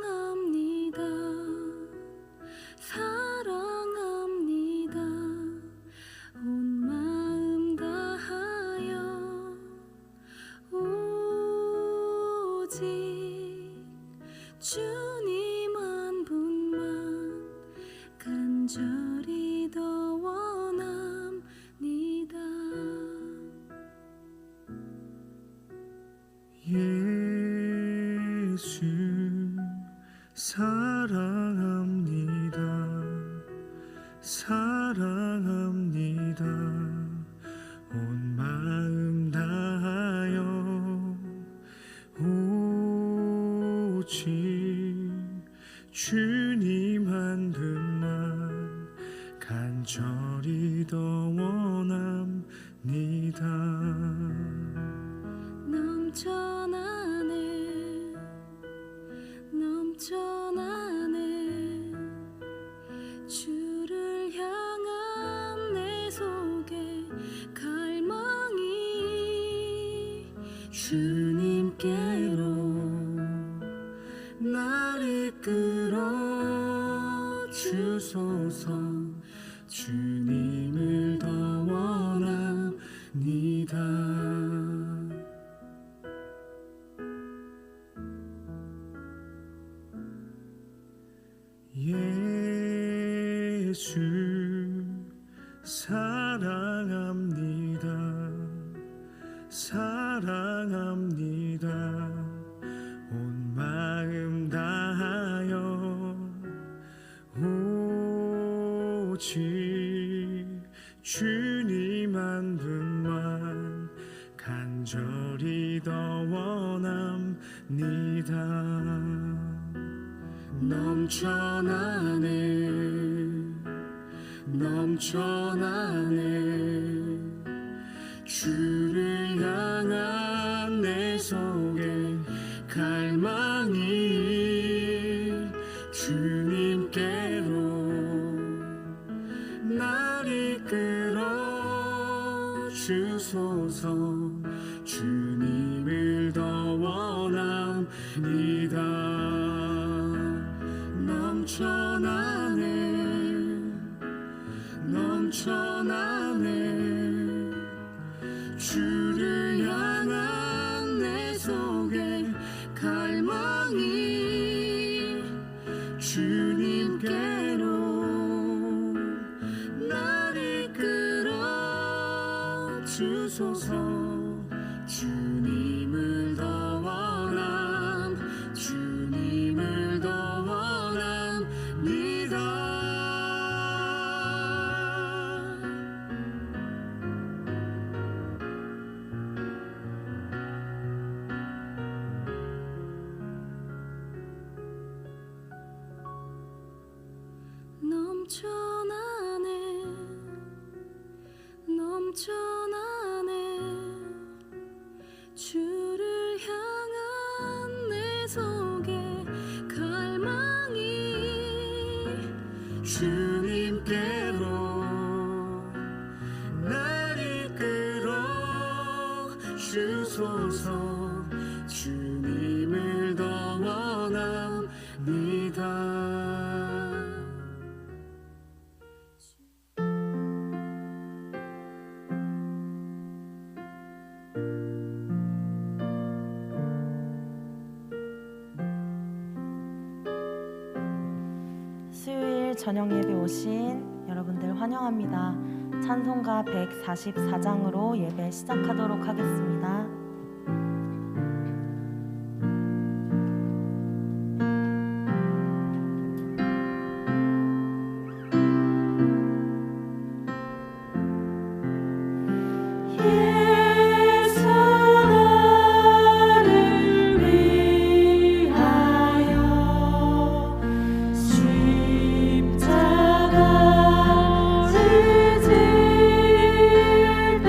사랑합니다. 사랑합니다. 온 마음 다하여 오직 주님 한 분만 간절히 더 원합니다. 예수 사랑합니다. 사랑합니다. 온 마음 다하여 오직 주님 한 분만 간절히 더 원합니다. 넘쳐나네 주를 향한 내 속에 갈망이 주님께로 날 이끌어 주소서. 주님을 더 원합니다. 예수 사랑합니다. 사랑합니다. 온 마음 다하여 오직 주님 한 분만 간절히 더 원합니다. 넘쳐나네 주를 향한 내 속에 갈망이 주님께로 날 이끌어 주소서. 주님을 더 원합니다. 넘쳐나네 주를 향한 내 속에 갈망이 주님께로 날 이끌어 주소서. 주님을 더 원함 주님을 더 원합니다. 넘쳐나네 주를 향한 내 속에 갈망이 주님께로 날 이끌어 주소서. 주님을 더 원합니다. 수요일 저녁 예배 오신 여러분들 환영합니다. 찬송가 144장으로 예배 시작하도록 하겠습니다. 십자가를 질 때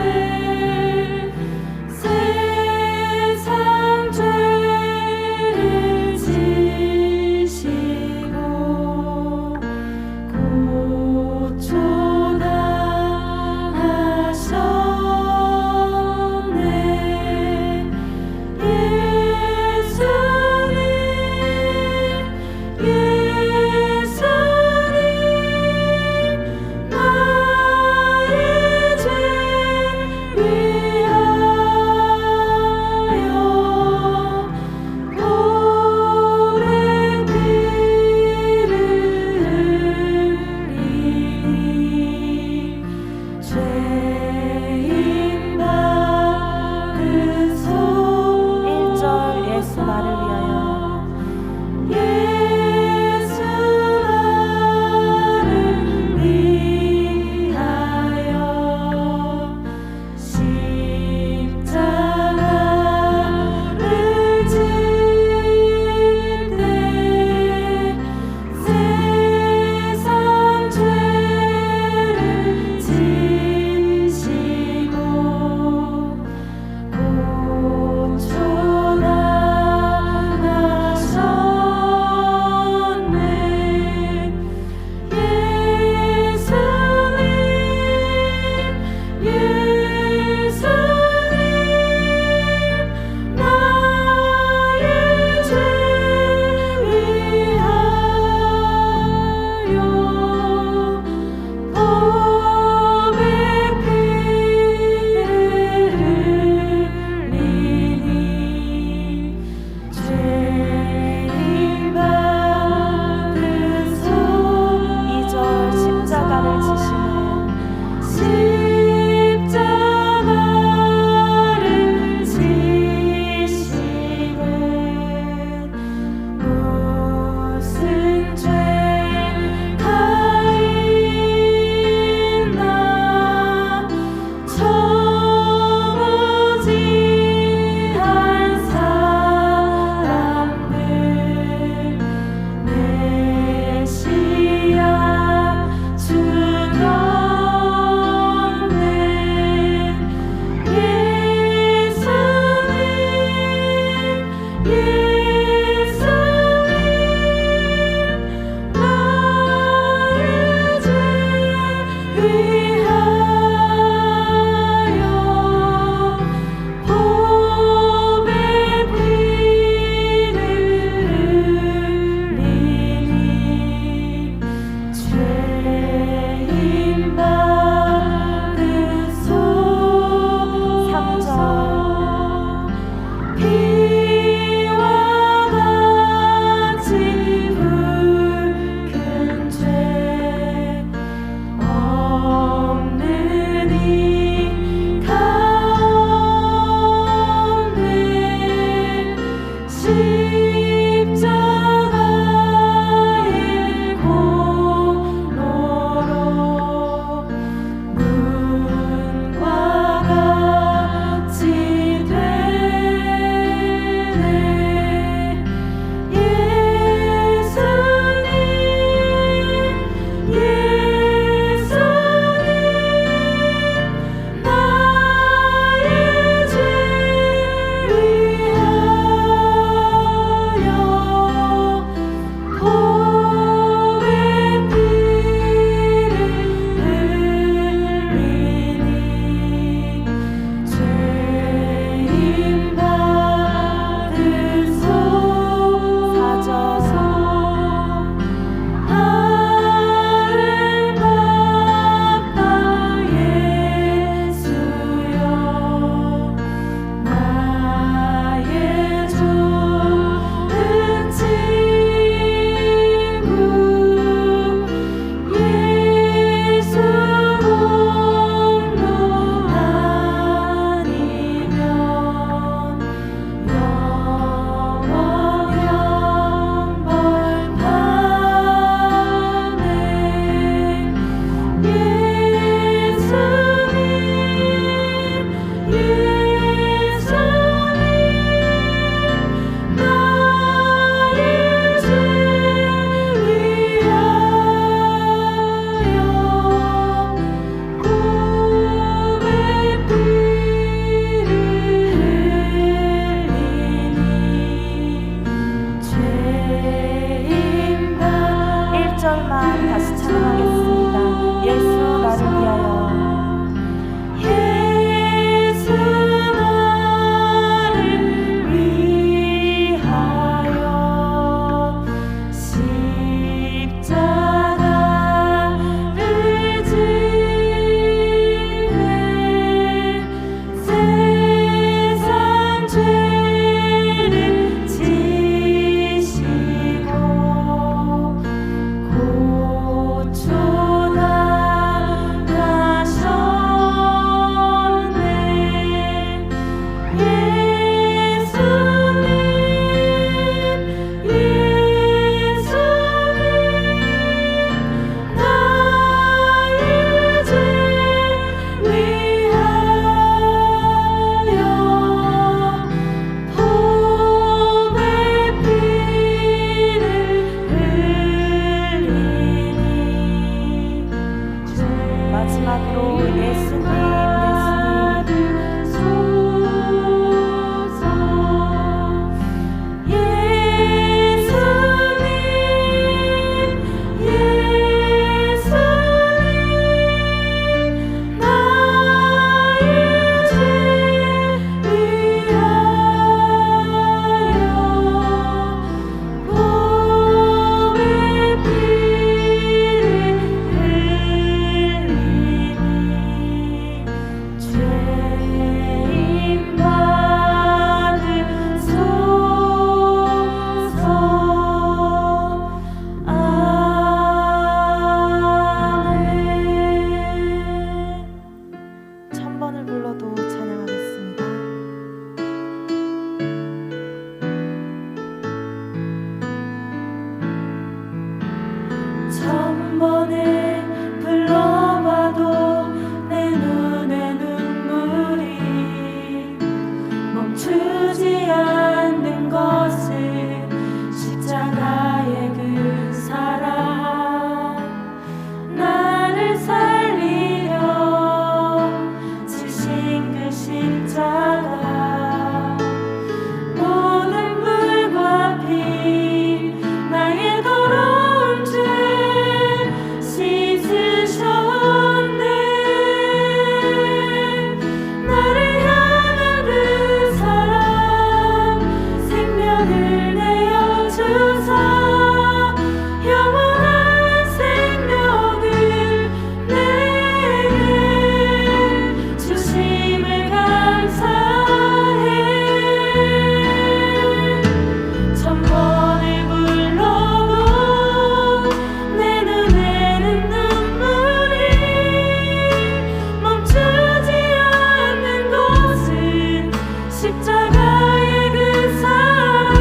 나의 그 사랑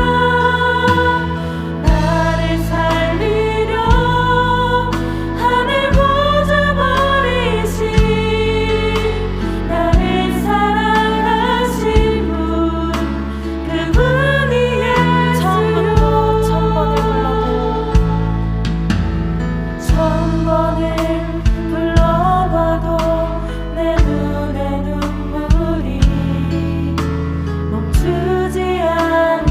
나를 살리려 하늘 보좌 버리신 나를 사랑하신 분 그분이 예수 천번을 불러봐도 내 눈에 눈물이 멈추지 않아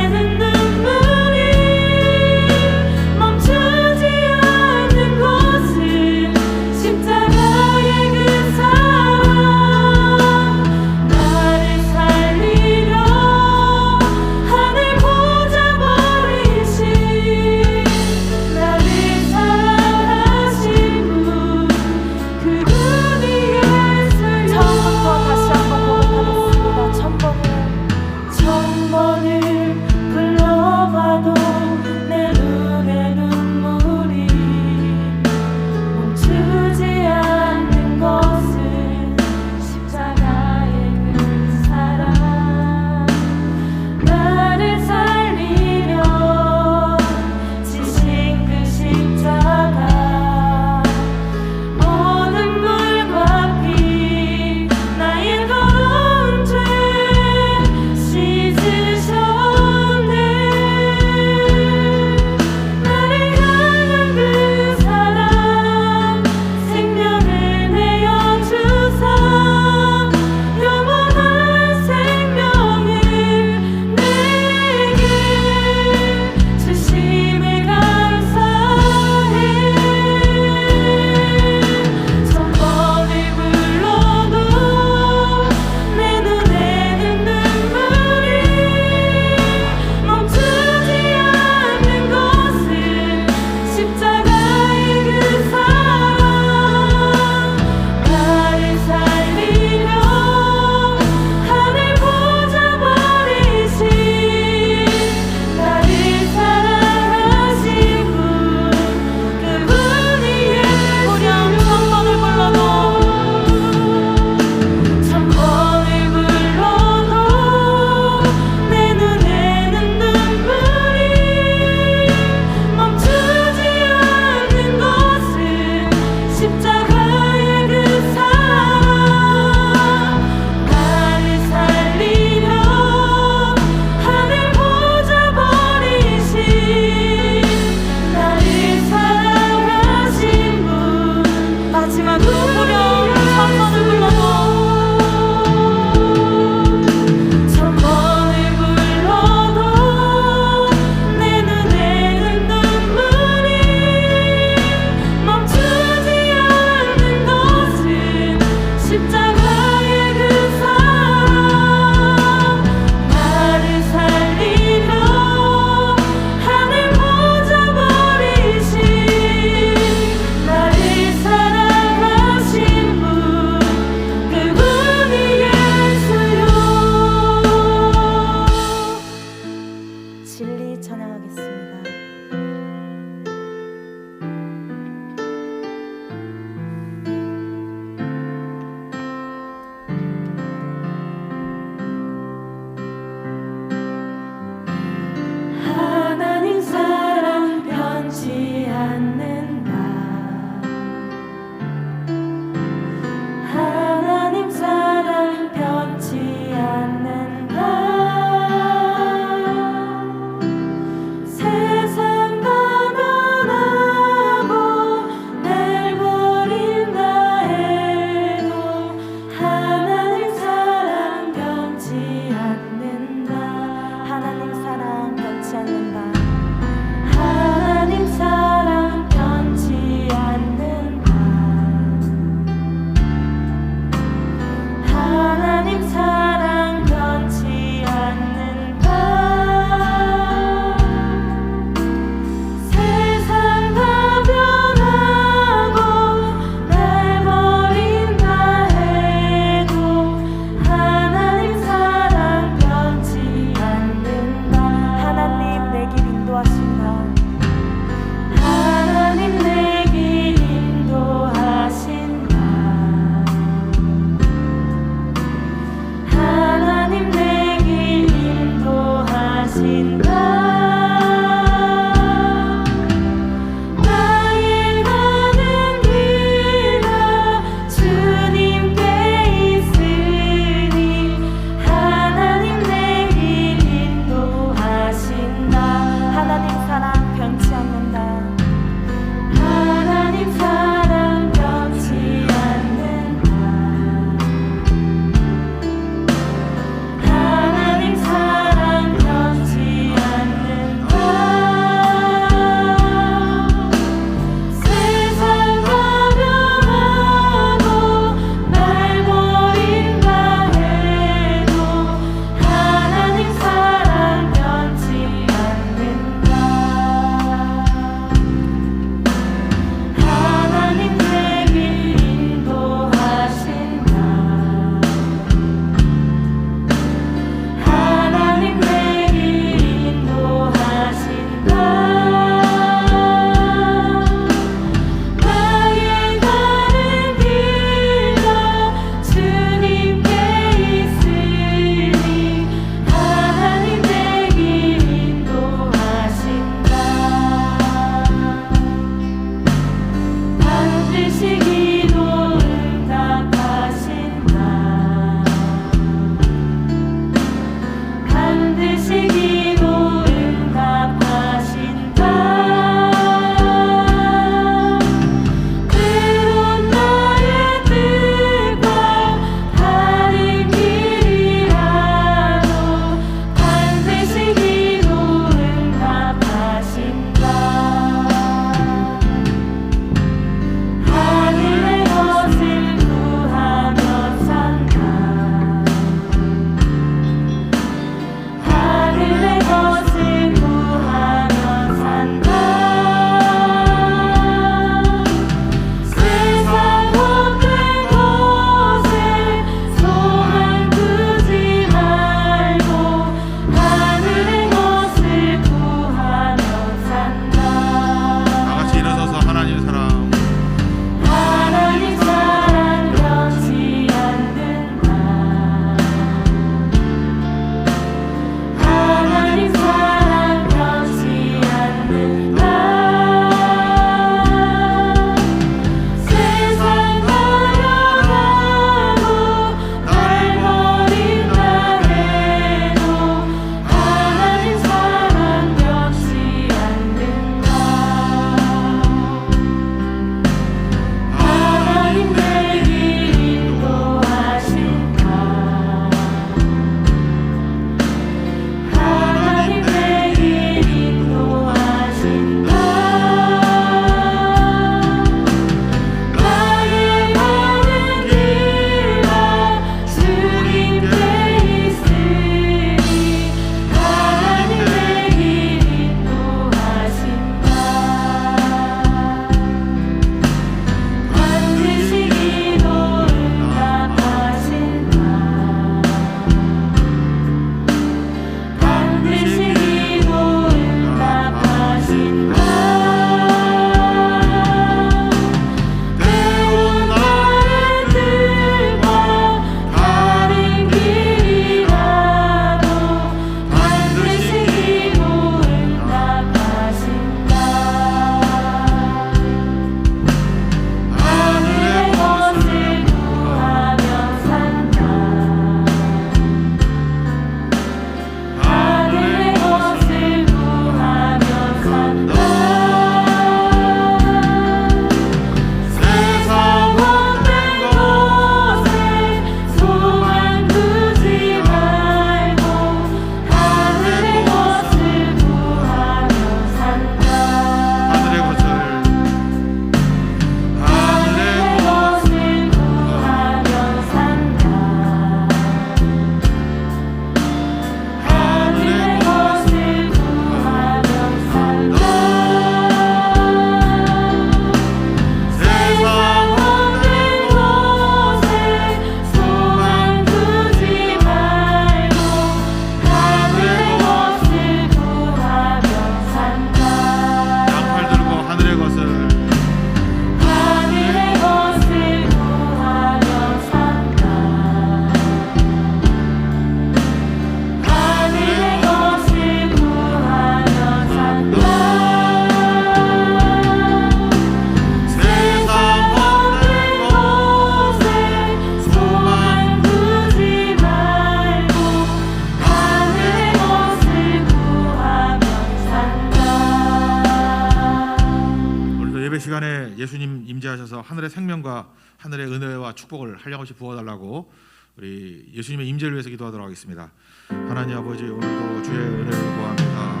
예수님 임재하셔서 하늘의 생명과 하늘의 은혜와 축복을 한량없이 부어달라고 우리 예수님의 임재를 위해서 기도하도록 하겠습니다. 하나님 아버지, 오늘도 주의 은혜를 구합니다.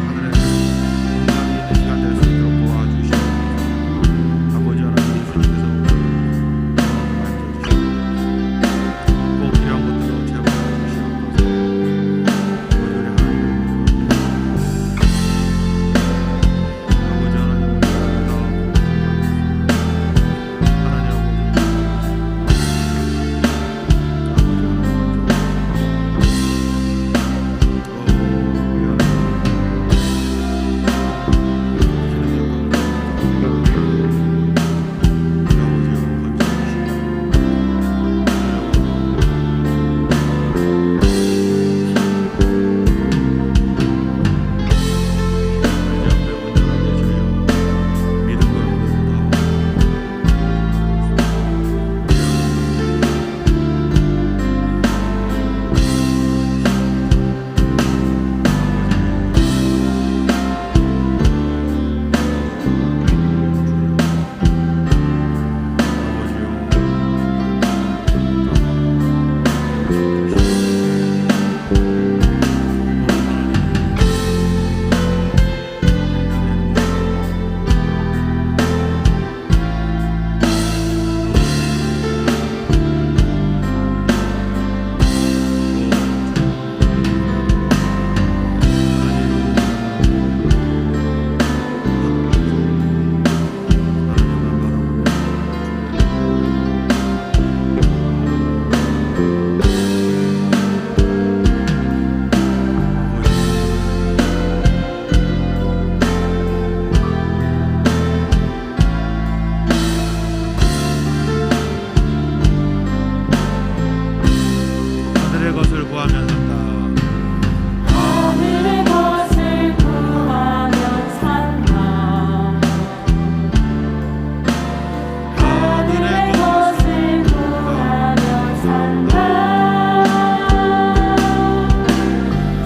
하늘의 공간이 있는 시간 될 수 있도록 도와주시옵소서. 아버지 하나님, 예수님께서 꼭 필요한 것들로 채워주시옵소서. 아버지 하나님, 하늘의 것을 구하면 산다. 하늘의 것을 구하면 산다. 하늘의 것을 구하면 산다.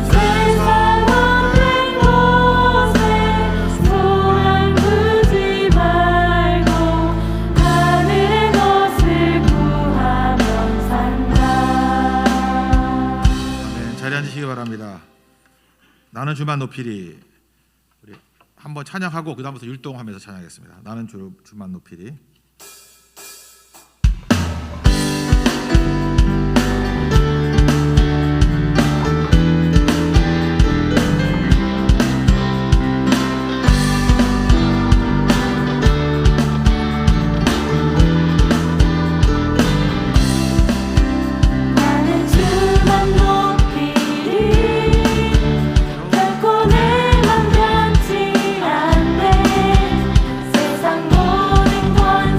세상 없는 곳에 소망 두지 말고 하늘의 것을 구하면 산다. 아멘. 자리에 앉으시기 바랍니다. 나는 주만 높이리. 우리 한번 찬양하고 그 다음부터 율동하면서 찬양하겠습니다. 나는 주만 높이리. 나는 주만 높이리. 결코 내 맘 변치 않네. 세상 모든 권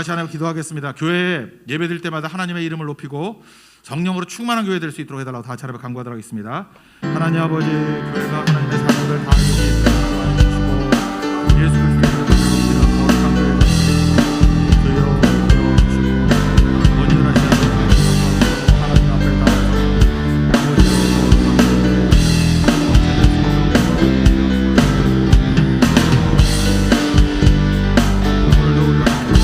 다시 하나님 기도하겠습니다. 교회에 예배드릴 때마다 하나님의 이름을 높이고 성령으로 충만한 교회 될 수 있도록 해달라고 다 같이 하나님 간구하도록 하겠습니다. 하나님 아버지, 교회가 하나님의 사명을 다 이루시고 예수 그리스도의 이름으로 거룩한 교회 주여 이루어주시고 원인을 하시는 하나님 앞에 나와서 오늘도 우리가 하나님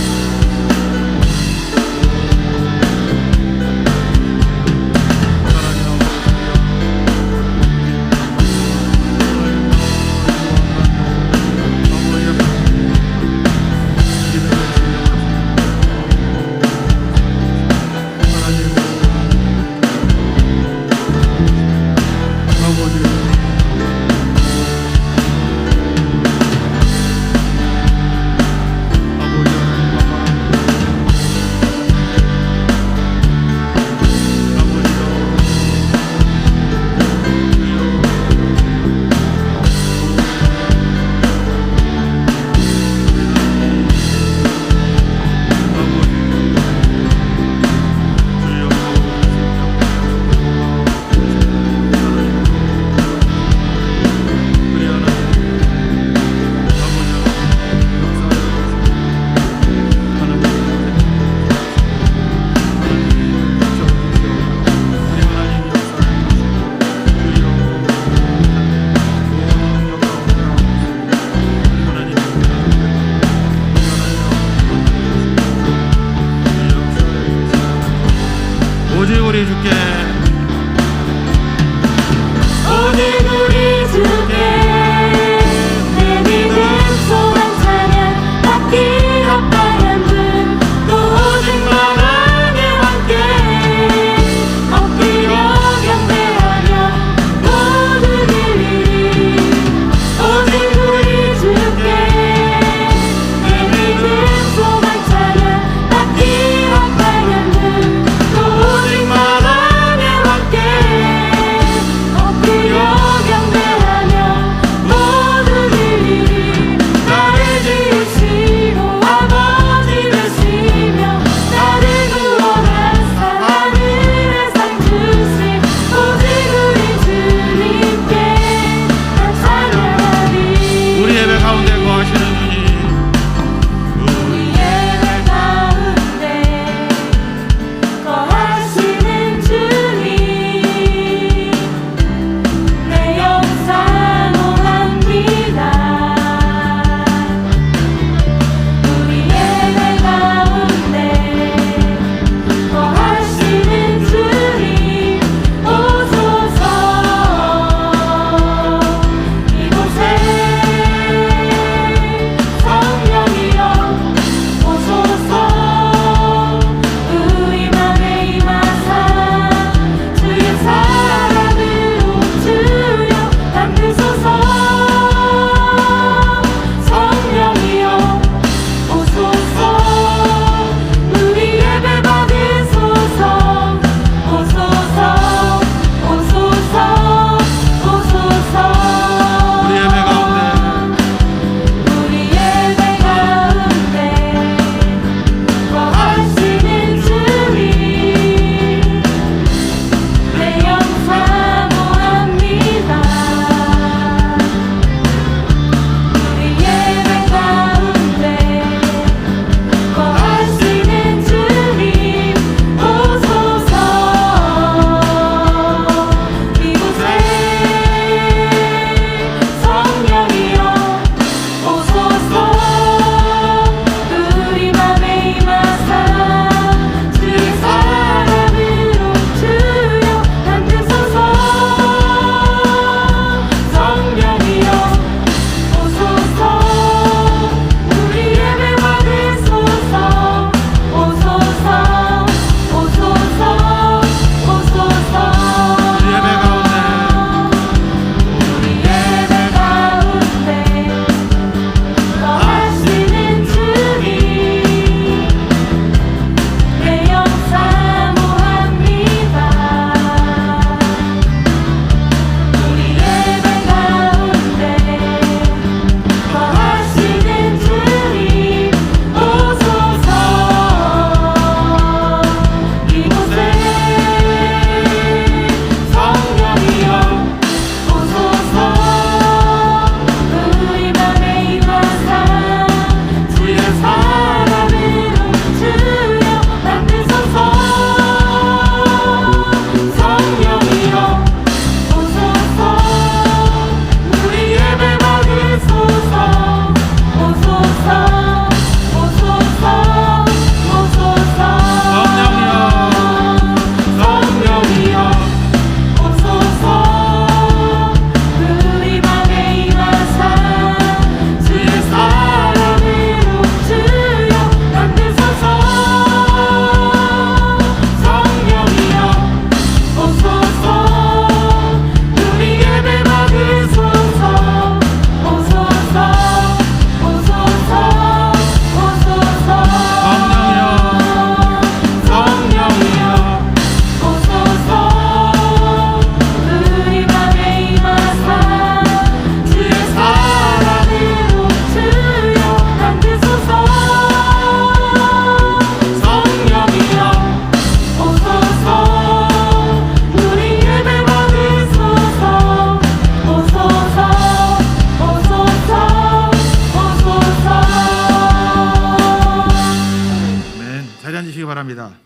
바랍니다.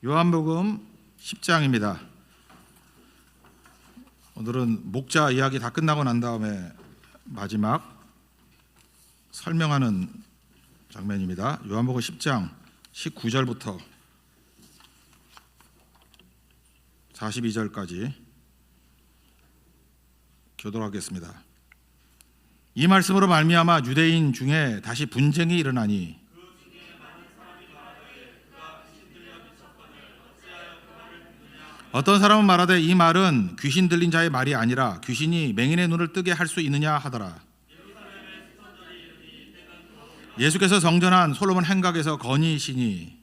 요한복음 10장입니다. 오늘은 목자 이야기 다 끝나고 난 다음에 마지막 설명하는 장면입니다. 요한복음 10장 19절부터 42절까지 교독하겠습니다. 이 말씀으로 말미암아 유대인 중에 다시 분쟁이 일어나니 어떤 사람은 말하되 이 말은 귀신 들린 자의 말이 아니라 귀신이 맹인의 눈을 뜨게 할 수 있느냐 하더라. 예수께서 정전한 솔로몬 행각에서 건의시니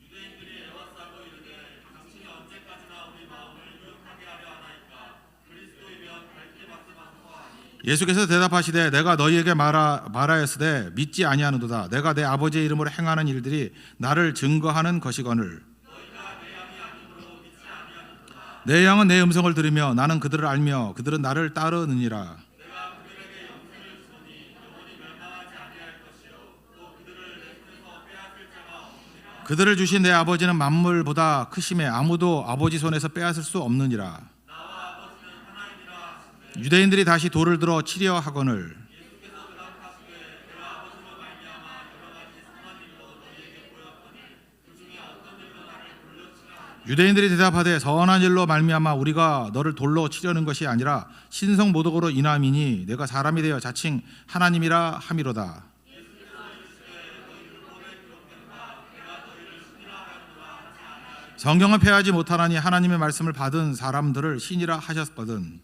예수께서 대답하시되 내가 너희에게 말하였으되 믿지 아니하는도다. 내가 내 아버지의 이름으로 행하는 일들이 나를 증거하는 것이거늘 내 양은 내 음성을 들으며 나는 그들을 알며 그들은 나를 따르느니라. 그들을 주신 내 아버지는 만물보다 크심에 아무도 아버지 손에서 빼앗을 수 없느니라. 유대인들이 다시 돌을 들어 치려 하거늘 유대인들이 대답하되 선한 일로 말미암아 우리가 너를 돌로 치려는 것이 아니라 신성 모독으로 인함이니 내가 사람이 되어 자칭 하나님이라 함이로다. 성경은 폐하지 못하나니 하나님의 말씀을 받은 사람들을 신이라 하셨거든.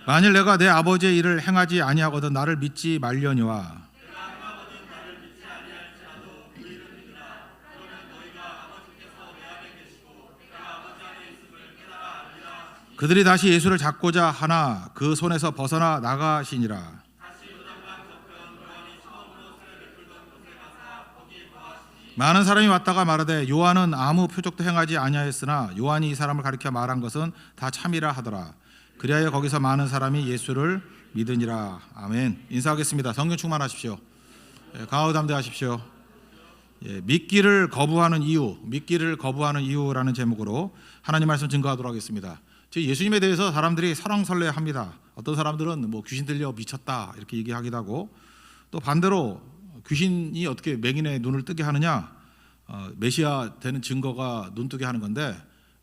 만일 내가 내 아버지의 일을 행하지 아니하거든 나를 믿지 말려니와 그들이 다시 예수를 잡고자 하나 그 손에서 벗어나 나가시니라. 많은 사람이 왔다가 말하되 요한은 아무 표적도 행하지 아니하였으나 요한이 이 사람을 가리켜 말한 것은 다 참이라 하더라. 그리하여 거기서 많은 사람이 예수를 믿으니라. 아멘. 인사하겠습니다. 성령 충만하십시오. 강하고 담대하십시오. 믿기를 거부하는 이유라는 제목으로 하나님 말씀 증거하도록 하겠습니다. 예수님에 대해서 사람들이 설왕설래합니다. 어떤 사람들은 뭐 귀신 들려 미쳤다 이렇게 얘기하기도 하고, 또 반대로 귀신이 어떻게 맹인의 눈을 뜨게 하느냐, 메시아 되는 증거가 눈 뜨게 하는 건데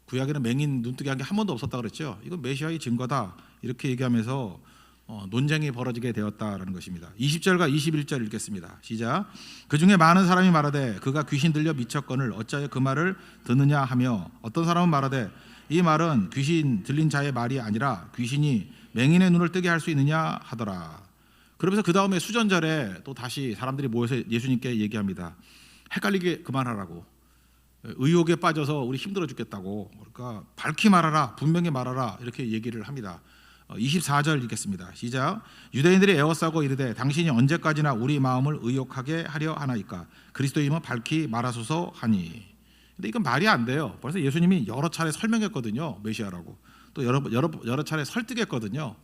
구약에는 맹인 눈 뜨게 한 게 한 번도 없었다 그랬죠. 이건 메시아의 증거다 이렇게 얘기하면서 논쟁이 벌어지게 되었다라는 것입니다. 20절과 21절 읽겠습니다. 시작. 그 중에 많은 사람이 말하되 그가 귀신 들려 미쳤거늘 어찌하여 그 말을 듣느냐 하며 어떤 사람은 말하되 이 말은 귀신 들린 자의 말이 아니라 귀신이 맹인의 눈을 뜨게 할 수 있느냐 하더라. 그러면서 그 다음에 수전절에 또 다시 사람들이 모여서 예수님께 얘기합니다. 헷갈리게 그만하라고. 의혹에 빠져서 우리 힘들어 죽겠다고. 그러니까 밝히 말하라, 분명히 말하라 이렇게 얘기를 합니다. 24절 읽겠습니다. 시작. 유대인들이 애워싸고 이르되 당신이 언제까지나 우리 마음을 의혹하게 하려 하나이까? 그리스도임은 밝히 말하소서 하니. 근데 이건 말이 안 돼요. 벌써 예수님이 여러 차례 설명했거든요. 메시아라고. 또 여러 차례 설득했거든요.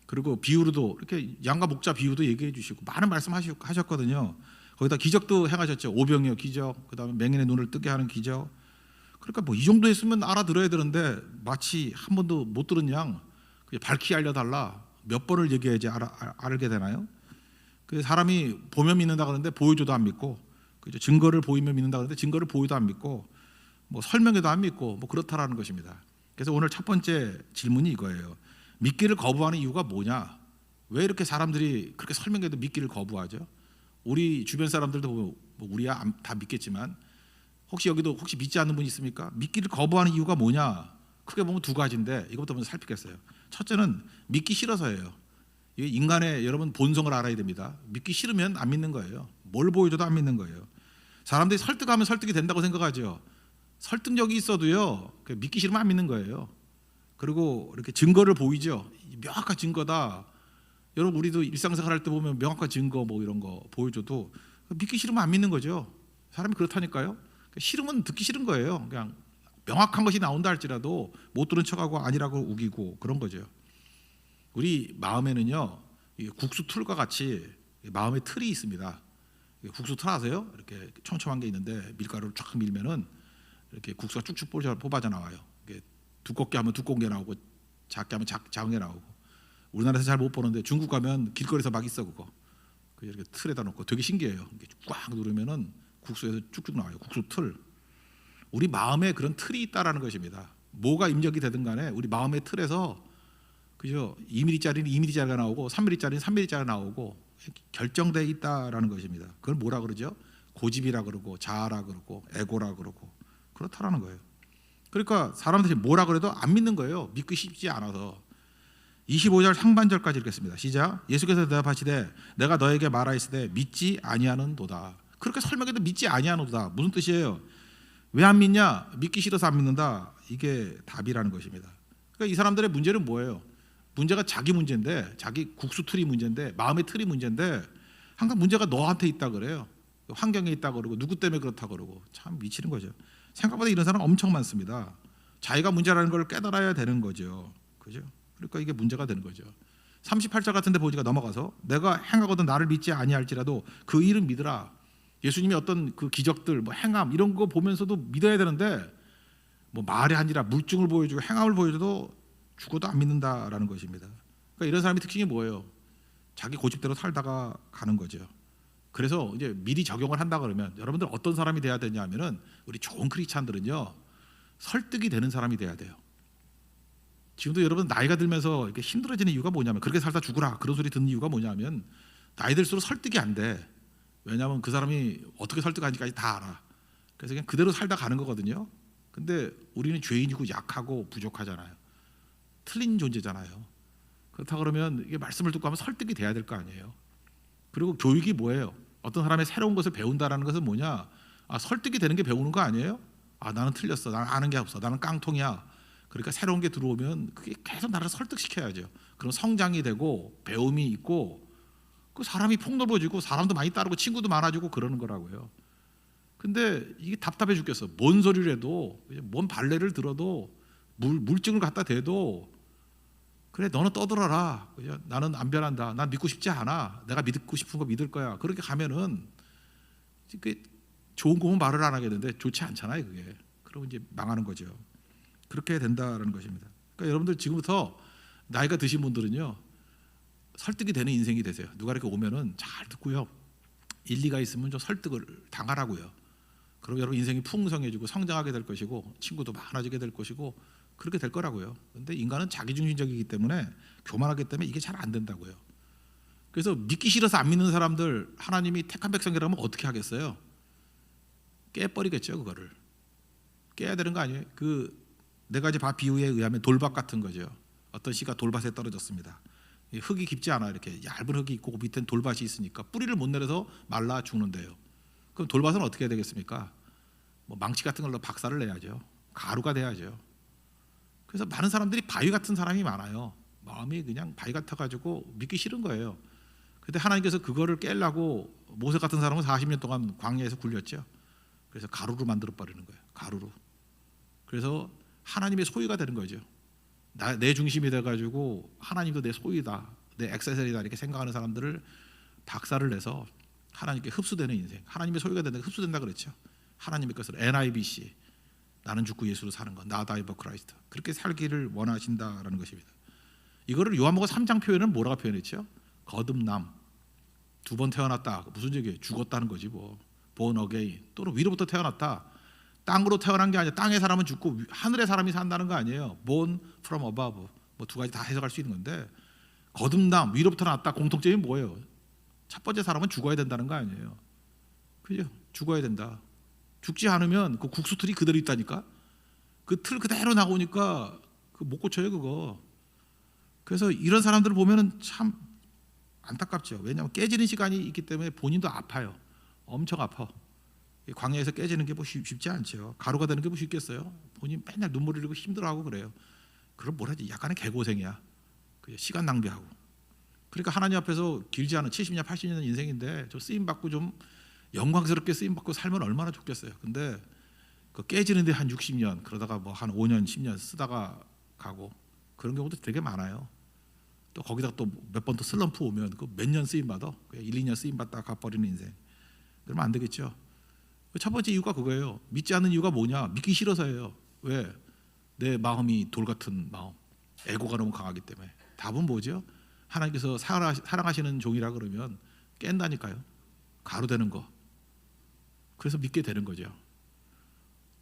그리고 비유로도 이렇게 양과 목자 비유도 얘기해 주시고 많은 말씀하셨거든요. 거기다 기적도 행하셨죠. 오병이어 기적, 그다음에 맹인의 눈을 뜨게 하는 기적. 그러니까 뭐 이 정도 했으면 알아들어야 되는데 마치 한 번도 못 들은 양 그냥 밝히 알려달라. 몇 번을 얘기해야지 알게 되나요? 그 사람이 보면 믿는다 그러는데 보여줘도 안 믿고, 그죠? 증거를 보이면 믿는다 그러는데 증거를 보여도 안 믿고, 뭐 설명해도 안 믿고, 뭐 그렇다라는 것입니다. 그래서 오늘 첫 번째 질문이 이거예요. 믿기를 거부하는 이유가 뭐냐? 왜 이렇게 사람들이 그렇게 설명해도 믿기를 거부하죠? 우리 주변 사람들도 보면 뭐 우리야 다 믿겠지만 혹시 여기도 혹시 믿지 않는 분이 있습니까? 믿기를 거부하는 이유가 뭐냐? 크게 보면 두 가지인데 이것부터 먼저 살피겠어요. 첫째는 믿기 싫어서예요. 이게 인간의 여러분 본성을 알아야 됩니다. 믿기 싫으면 안 믿는 거예요. 뭘 보여줘도 안 믿는 거예요. 사람들이 설득하면 설득이 된다고 생각하죠. 설득력이 있어도요, 믿기 싫으면 안 믿는 거예요. 그리고 이렇게 증거를 보이죠. 명확한 증거다. 여러분 우리도 일상생활 할 때 보면 명확한 증거 뭐 이런 거 보여줘도 믿기 싫으면 안 믿는 거죠. 사람이 그렇다니까요. 싫으면 듣기 싫은 거예요. 그냥 명확한 것이 나온다 할지라도 못 들은 척하고 아니라고 우기고 그런 거죠. 우리 마음에는요 이 국수 틀과 같이 마음의 틀이 있습니다. 국수 틀 아세요? 이렇게 촘촘한 게 있는데 밀가루를 쫙 밀면은 이렇게 국수가 쭉쭉 뽑아져 나와요. 이게 두껍게 하면 두꺼운 게 나오고 작게 하면 작은 게 나오고. 우리나라에서 잘 못 보는데 중국 가면 길거리에서 막 있어 그거. 그 이렇게 틀에다 놓고 되게 신기해요. 이게 꽉 누르면은 국수에서 쭉쭉 나와요. 국수 틀. 우리 마음에 그런 틀이 있다라는 것입니다. 뭐가 입력이 되든 간에 우리 마음의 틀에서 그죠? 2mm짜리는 2mm짜리가 나오고 3mm짜리는 3mm짜리가 나오고 결정되어 있다라는 것입니다. 그걸 뭐라 그러죠? 고집이라 그러고 자아라 그러고 에고라 그러고 그렇다라는 거예요. 그러니까 사람들이 뭐라 그래도 안 믿는 거예요. 믿기 쉽지 않아서. 25절 상반절까지 읽겠습니다. 시작. 예수께서 대답하시되 내가 너에게 말하였으되 믿지 아니하는도다. 그렇게 설명해도 믿지 아니하는도다. 무슨 뜻이에요? 왜 안 믿냐? 믿기 싫어서 안 믿는다. 이게 답이라는 것입니다. 그러니까 이 사람들의 문제는 뭐예요? 문제가 자기 문제인데, 자기 국수 틀이 문제인데, 마음의 틀이 문제인데 항상 문제가 너한테 있다 그래요. 환경에 있다 그러고 누구 때문에 그렇다 그러고 참 미치는 거죠. 생각보다 이런 사람 엄청 많습니다. 자기가 문제라는 걸 깨달아야 되는 거죠. 그죠? 그러니까 이게 문제가 되는 거죠. 38절 같은 데 보니까 넘어가서 내가 행하거든 나를 믿지 아니할지라도 그 일은 믿으라. 예수님이 어떤 그 기적들, 뭐 행함 이런 거 보면서도 믿어야 되는데 뭐 말이 아니라 물증을 보여주고 행함을 보여줘도 죽어도 안 믿는다라는 것입니다. 그러니까 이런 사람의 특징이 뭐예요? 자기 고집대로 살다가 가는 거죠. 그래서 이제 미리 적용을 한다 그러면 여러분들 어떤 사람이 돼야 되냐면은 우리 좋은 크리스찬들은요 설득이 되는 사람이 돼야 돼요. 지금도 여러분 나이가 들면서 이렇게 힘들어지는 이유가 뭐냐면 그렇게 살다 죽으라 그런 소리 듣는 이유가 뭐냐면 나이 들수록 설득이 안 돼. 왜냐하면 그 사람이 어떻게 설득하는지까지 다 알아. 그래서 그냥 그대로 살다 가는 거거든요. 근데 우리는 죄인이고 약하고 부족하잖아요. 틀린 존재잖아요. 그렇다 그러면 이게 말씀을 듣고 하면 설득이 돼야 될 거 아니에요. 그리고 교육이 뭐예요? 어떤 사람의 새로운 것을 배운다라는 것은 뭐냐? 아, 설득이 되는 게 배우는 거 아니에요? 아, 나는 틀렸어. 나는 아는 게 없어. 나는 깡통이야. 그러니까 새로운 게 들어오면 그게 계속 나를 설득시켜야죠. 그럼 성장이 되고 배움이 있고 그 사람이 폭넓어지고 사람도 많이 따르고 친구도 많아지고 그러는 거라고요. 근데 이게 답답해 죽겠어. 뭔 소리를 해도 뭔 발레를 들어도 물증을 갖다 대도 그래 너는 떠들어라. 나는 안 변한다. 난 믿고 싶지 않아. 내가 믿고 싶은 거 믿을 거야. 그렇게 가면은 그 좋은 거면 말을 안 하겠는데 좋지 않잖아요. 그게. 그러면 이제 망하는 거죠. 그렇게 된다라는 것입니다. 그러니까 여러분들 지금부터 나이가 드신 분들은요 설득이 되는 인생이 되세요. 누가 이렇게 오면은 잘 듣고요 일리가 있으면 좀 설득을 당하라고요. 그럼 여러분 인생이 풍성해지고 성장하게 될 것이고 친구도 많아지게 될 것이고 그렇게 될 거라고요. 그런데 인간은 자기중심적이기 때문에 교만하기 때문에 이게 잘 안 된다고요. 그래서 믿기 싫어서 안 믿는 사람들 하나님이 택한 백성이라면 어떻게 하겠어요? 깨버리겠죠. 그거를 깨야 되는 거 아니에요? 그 네 가지 비유에 의하면 돌밭 같은 거죠. 어떤 씨가 돌밭에 떨어졌습니다. 흙이 깊지 않아. 이렇게 얇은 흙이 있고 밑엔 돌밭이 있으니까 뿌리를 못 내려서 말라 죽는데요. 그럼 돌밭은 어떻게 해야 되겠습니까? 뭐 망치 같은 걸로 박살을 내야죠. 가루가 돼야죠. 그래서 많은 사람들이 바위 같은 사람이 많아요. 마음이 그냥 바위 같아가지고 믿기 싫은 거예요. 그런데 하나님께서 그거를 깨려고 모세 같은 사람은 40년 동안 광야에서 굴렸죠. 그래서 가루로 만들어 버리는 거예요. 가루로. 그래서 하나님의 소유가 되는 거죠. 내 중심이 돼가지고 하나님도 내 소유다, 내 액세서리다 이렇게 생각하는 사람들을 박살을 내서 하나님께 흡수되는 인생, 하나님의 소유가 된다, 흡수된다 그랬죠. 하나님의 것을 NIBC, 나는 죽고 예수로 사는 것, 나 다이버 크라이스트, 그렇게 살기를 원하신다라는 것입니다. 이거를 요한복음 3장 표현은 뭐라고 표현했죠? 거듭남, 두 번 태어났다. 무슨 얘기예요? 죽었다는 거지 뭐. born again, 또는 위로부터 태어났다. 땅으로 태어난 게 아니라 땅의 사람은 죽고 하늘의 사람이 산다는 거 아니에요. born from above, 뭐 두 가지 다 해석할 수 있는 건데 거듭남, 위로부터 났다. 공통점이 뭐예요? 첫 번째 사람은 죽어야 된다는 거 아니에요. 그죠? 죽어야 된다. 죽지 않으면 그 국수 틀이 그대로 있다니까. 그 틀 그대로 나오니까 그 못 고쳐요 그거. 그래서 이런 사람들을 보면은 참 안타깝죠. 왜냐하면 깨지는 시간이 있기 때문에 본인도 아파요. 엄청 아파. 광야에서 깨지는 게 뭐 쉽지 않죠. 가루가 되는 게 뭐 쉽겠어요. 본인 맨날 눈물 흘리고 힘들어하고 그래요. 그럼 뭐라지? 약간의 개고생이야. 그냥 시간 낭비하고. 그러니까 하나님 앞에서 길지 않은 70년, 80년 인생인데 좀 쓰임 받고 좀 영광스럽게 쓰임 받고 살면 얼마나 좋겠어요. 근데 그 깨지는데 한 60년 그러다가 뭐 한 5년, 10년 쓰다가 가고 그런 경우도 되게 많아요. 또 거기다 또 몇 번 또 슬럼프 오면 그 몇 년 쓰임 받아? 1, 2년 쓰임 받다 가버리는 인생. 그러면 안 되겠죠. 첫 번째 이유가 그거예요. 믿지 않는 이유가 뭐냐? 믿기 싫어서예요. 왜? 내 마음이 돌 같은 마음, 에고가 너무 강하기 때문에. 답은 뭐죠? 하나님께서 사랑하시는 종이라 그러면 깬다니까요. 가루되는 거. 그래서 믿게 되는 거죠.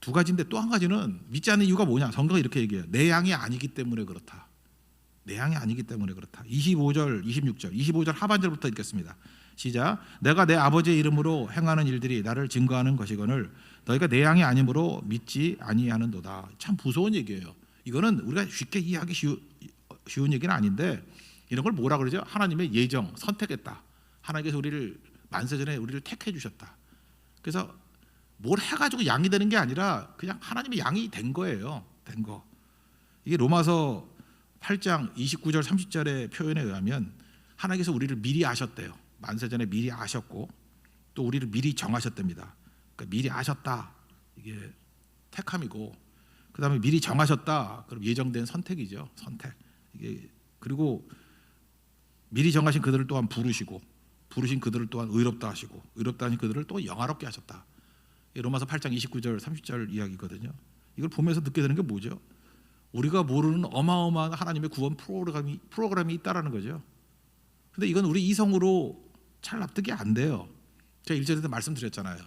두 가지인데 또 한 가지는 믿지 않는 이유가 뭐냐? 성경이 이렇게 얘기해요. 내 양이 아니기 때문에 그렇다. 내 양이 아니기 때문에 그렇다. 25절, 26절, 25절 하반절부터 읽겠습니다. 시작. 내가 내 아버지의 이름으로 행하는 일들이 나를 증거하는 것이거늘 너희가 내 양이 아니므로 믿지 아니하는도다. 참 무서운 얘기예요. 이거는 우리가 쉽게 이해하기 쉬운 얘기는 아닌데 이런 걸 뭐라 그러죠? 하나님의 예정, 선택했다. 하나님께서 우리를 만세전에 우리를 택해 주셨다. 그래서 뭘 해가지고 양이 되는 게 아니라 그냥 하나님의 양이 된 거예요. 된 거. 이게 로마서 8장 29절 30절의 표현에 의하면 하나님께서 우리를 미리 아셨대요. 만세전에 미리 아셨고 또 우리를 미리 정하셨답니다. 그러니까 미리 아셨다. 이게 택함이고 그다음에 미리 정하셨다. 그럼 예정된 선택이죠. 선택. 이게 그리고 미리 정하신 그들을 또한 부르시고 부르신 그들을 또한 의롭다 하시고 의롭다 하신 그들을 또 영화롭게 하셨다. 로마서 8장 29절 30절 이야기거든요. 이걸 보면서 느끼게 되는 게 뭐죠? 우리가 모르는 어마어마한 하나님의 구원 프로그램이 있다라는 거죠. 근데 이건 우리 이성으로 잘 납득이 안 돼요. 제가 1절에 말씀드렸잖아요.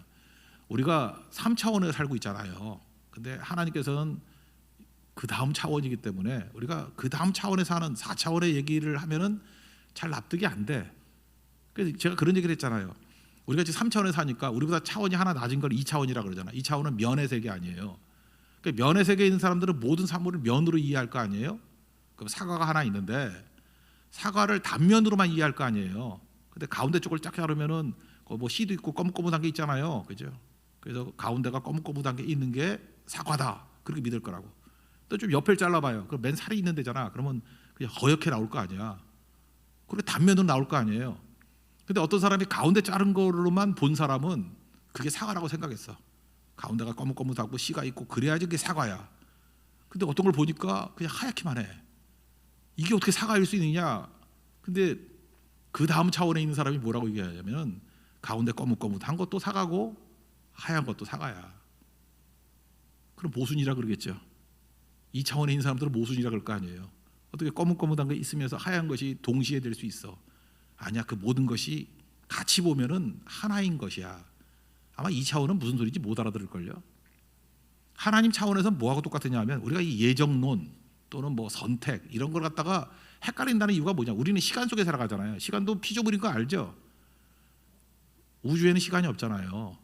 우리가 3차원에 살고 있잖아요. 근데 하나님께서는 그 다음 차원이기 때문에 우리가 그 다음 차원에 사는 4차원의 얘기를 하면은 잘 납득이 안 돼. 그래서 제가 그런 얘기를 했잖아요. 우리가 지금 3차원에 사니까 우리보다 차원이 하나 낮은 걸 2차원이라 그러잖아. 2차원은 면의 세계 아니에요. 그러니까 면의 세계에 있는 사람들은 모든 사물을 면으로 이해할 거 아니에요. 그럼 사과가 하나 있는데 사과를 단면으로만 이해할 거 아니에요. 근데 가운데 쪽을 쫙 자르면은 뭐 씨도 있고 거뭇거뭇한 게 있잖아요. 그죠? 그래서 가운데가 거뭇거뭇한 게 있는 게 사과다. 그렇게 믿을 거라고. 또 좀 옆을 잘라봐요. 그럼 맨 살이 있는 데잖아. 그러면 그냥 허옇게 나올 거 아니야. 그리고 단면으로 나올 거 아니에요. 근데 어떤 사람이 가운데 자른 거로만 본 사람은 그게 사과라고 생각했어. 가운데가 거뭇거뭇하고 씨가 있고 그래야지 그게 사과야. 근데 어떤 걸 보니까 그냥 하얗기만 해. 이게 어떻게 사과일 수 있느냐? 근데 그 다음 차원에 있는 사람이 뭐라고 얘기하냐면 가운데 거뭇거뭇한 것도 사과고 하얀 것도 사과야. 그럼 모순이라 그러겠죠. 이 차원에 있는 사람들은 모순이라 그럴 거 아니에요. 어떻게 거뭇거뭇한 게 있으면서 하얀 것이 동시에 될 수 있어? 아니야. 그 모든 것이 같이 보면은 하나인 것이야. 아마 이 차원은 무슨 소리인지 못 알아들을걸요. 하나님 차원에서 뭐하고 똑같으냐 하면 우리가 이 예정론 또는 뭐 선택 이런 걸 갖다가 헷갈린다는 이유가 뭐냐. 우리는 시간 속에 살아가잖아요. 시간도 피조물인 거 알죠? 우주에는 시간이 없잖아요.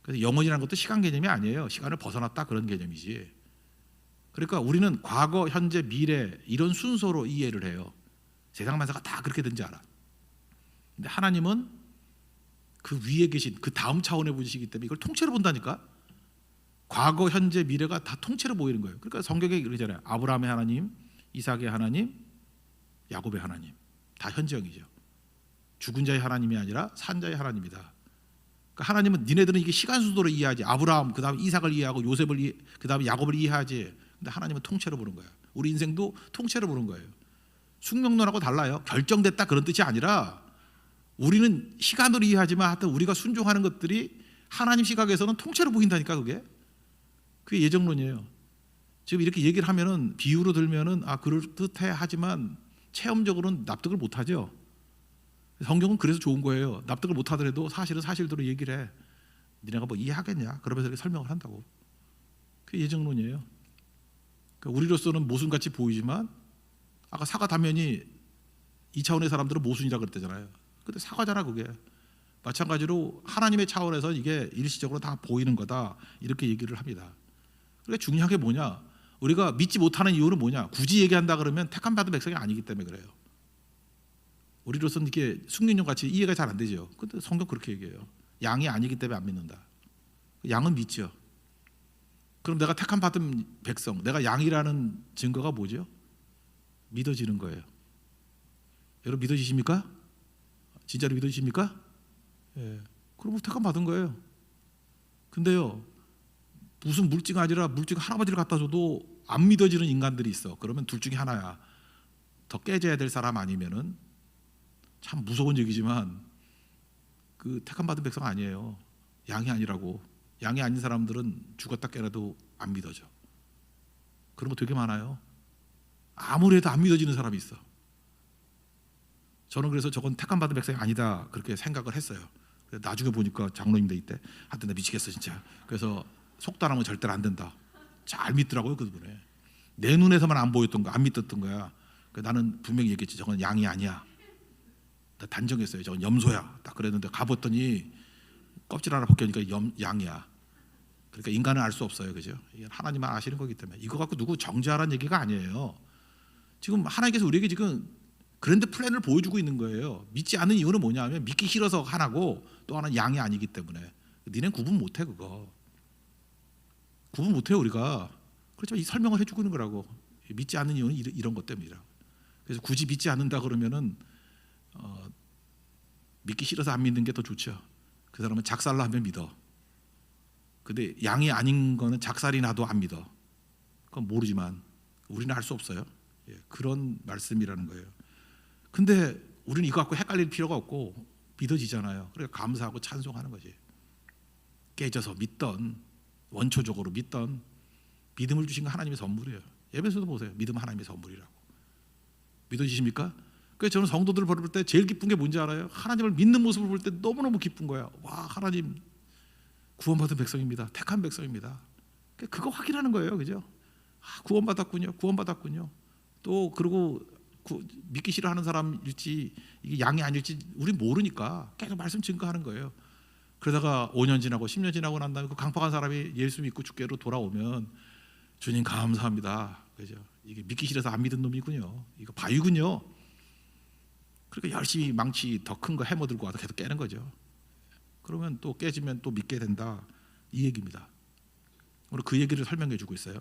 그래서 영원이라는 것도 시간 개념이 아니에요. 시간을 벗어났다 그런 개념이지. 그러니까 우리는 과거, 현재, 미래 이런 순서로 이해를 해요. 세상 만사가 다 그렇게 된지 알아. 근데 하나님은 그 위에 계신 그 다음 차원에 보시기 때문에 이걸 통째로 본다니까. 과거, 현재, 미래가 다 통째로 보이는 거예요. 그러니까 성경에 그러잖아요. 아브라함의 하나님, 이삭의 하나님, 야곱의 하나님. 다 현재형이죠. 죽은 자의 하나님이 아니라 산 자의 하나님이다. 그러니까 하나님은 니네들은 이게 시간 순서로 이해하지. 아브라함, 그다음에 이삭을 이해하고 요셉을 그다음에 야곱을 이해하지. 근데 하나님은 통째로 보는 거예요. 우리 인생도 통째로 보는 거예요. 숙명론하고 달라요. 결정됐다 그런 뜻이 아니라 우리는 시간으로 이해하지만 하여튼 우리가 순종하는 것들이 하나님 시각에서는 통째로 보인다니까. 그게 예정론이에요. 지금 이렇게 얘기를 하면은 비유로 들면은 아 그럴듯해 하지만 체험적으로는 납득을 못하죠. 성경은 그래서 좋은 거예요. 납득을 못하더라도 사실은 사실대로 얘기를 해. 니네가 뭐 이해하겠냐? 그러면서 이렇게 설명을 한다고. 그게 예정론이에요. 그러니까 우리로서는 모순같이 보이지만 아까 사과 단면이 2차원의 사람들은 모순이라 그랬잖아요. 근데 사과잖아 그게. 마찬가지로 하나님의 차원에서 이게 일시적으로 다 보이는 거다 이렇게 얘기를 합니다. 그러니까 중요한 게 뭐냐? 우리가 믿지 못하는 이유는 뭐냐? 굳이 얘기한다 그러면 택함 받은 백성이 아니기 때문에 그래요. 우리로서는 이게 숙련용 같이 이해가 잘 안 되죠. 근데 성경 그렇게 얘기해요. 양이 아니기 때문에 안 믿는다. 양은 믿죠. 그럼 내가 택함 받은 백성, 내가 양이라는 증거가 뭐죠? 믿어지는 거예요. 여러분 믿어지십니까? 진짜로 믿어지십니까? 예. 그럼 택함 받은 거예요. 근데요, 무슨 물증 아니라 물증 할아버지를 갖다 줘도 안 믿어지는 인간들이 있어. 그러면 둘 중에 하나야. 더 깨져야 될 사람 아니면은 참 무서운 얘기지만 그 택함 받은 백성 아니에요. 양이 아니라고. 양이 아닌 사람들은 죽었다 깨라도 안 믿어져. 그런 거 되게 많아요. 아무리 해도 안 믿어지는 사람이 있어. 저는 그래서 저건 택함 받은 백성이 아니다 그렇게 생각을 했어요. 나중에 보니까 장로님들 이때 하여튼 나 미치겠어 진짜. 그래서 속단하면 절대로 안 된다. 잘 믿더라고요 그분에. 내 눈에서만 안 보였던 거, 안 믿었던 거야. 나는 분명히 얘기했지. 저건 양이 아니야. 나 단정했어요. 저건 염소야. 딱 그랬는데 가봤더니 껍질 하나 벗겨니까 양이야. 그러니까 인간은 알 수 없어요, 그죠? 이게 하나님만 아시는 거기 때문에 이거 갖고 누구 정죄하라는 얘기가 아니에요. 지금 하나님께서 우리에게 지금 그랜드 플랜을 보여주고 있는 거예요. 믿지 않는 이유는 뭐냐면 믿기 싫어서 하나고 또 하나는 양이 아니기 때문에. 니넨 구분 못해 그거. 구분 못해요 우리가. 그렇지만 이 설명을 해주고 있는 거라고. 믿지 않는 이유는 이런 것 때문이라. 그래서 굳이 믿지 않는다 그러면은 믿기 싫어서 안 믿는 게 더 좋죠. 그 사람은 작살나 하면 믿어. 근데 양이 아닌 거는 작살이 나도 안 믿어. 그건 모르지만 우리는 알 수 없어요. 예, 그런 말씀이라는 거예요. 근데 우리는 이거 갖고 헷갈릴 필요가 없고 믿어지잖아요. 그러니까 감사하고 찬송하는 거지. 깨져서 믿던, 원초적으로 믿던 믿음을 주신 거 하나님의 선물이에요. 예배에서도 보세요. 믿음 하나님의 선물이라고. 믿어지십니까? 그래서 저는 성도들을 볼 때 제일 기쁜 게 뭔지 알아요? 하나님을 믿는 모습을 볼 때 너무너무 기쁜 거야. 와, 하나님 구원받은 백성입니다. 택한 백성입니다. 그거 확인하는 거예요. 그죠? 아, 구원받았군요. 구원받았군요. 또 그리고 믿기 싫어하는 사람일지 이게 양이 아닐지 우리 모르니까 계속 말씀 증거하는 거예요. 그러다가 5년 지나고 10년 지나고 난 다음에 그 강팍한 사람이 예수 믿고 주께로 돌아오면 주님 감사합니다. 그죠? 이게 믿기 싫어서 안 믿은 놈이군요. 이거 바위군요. 그러니까 열심히 망치 더 큰 거 해머 들고 와서 계속 깨는 거죠. 그러면 또 깨지면 또 믿게 된다 이 얘기입니다. 오늘 그 얘기를 설명해 주고 있어요.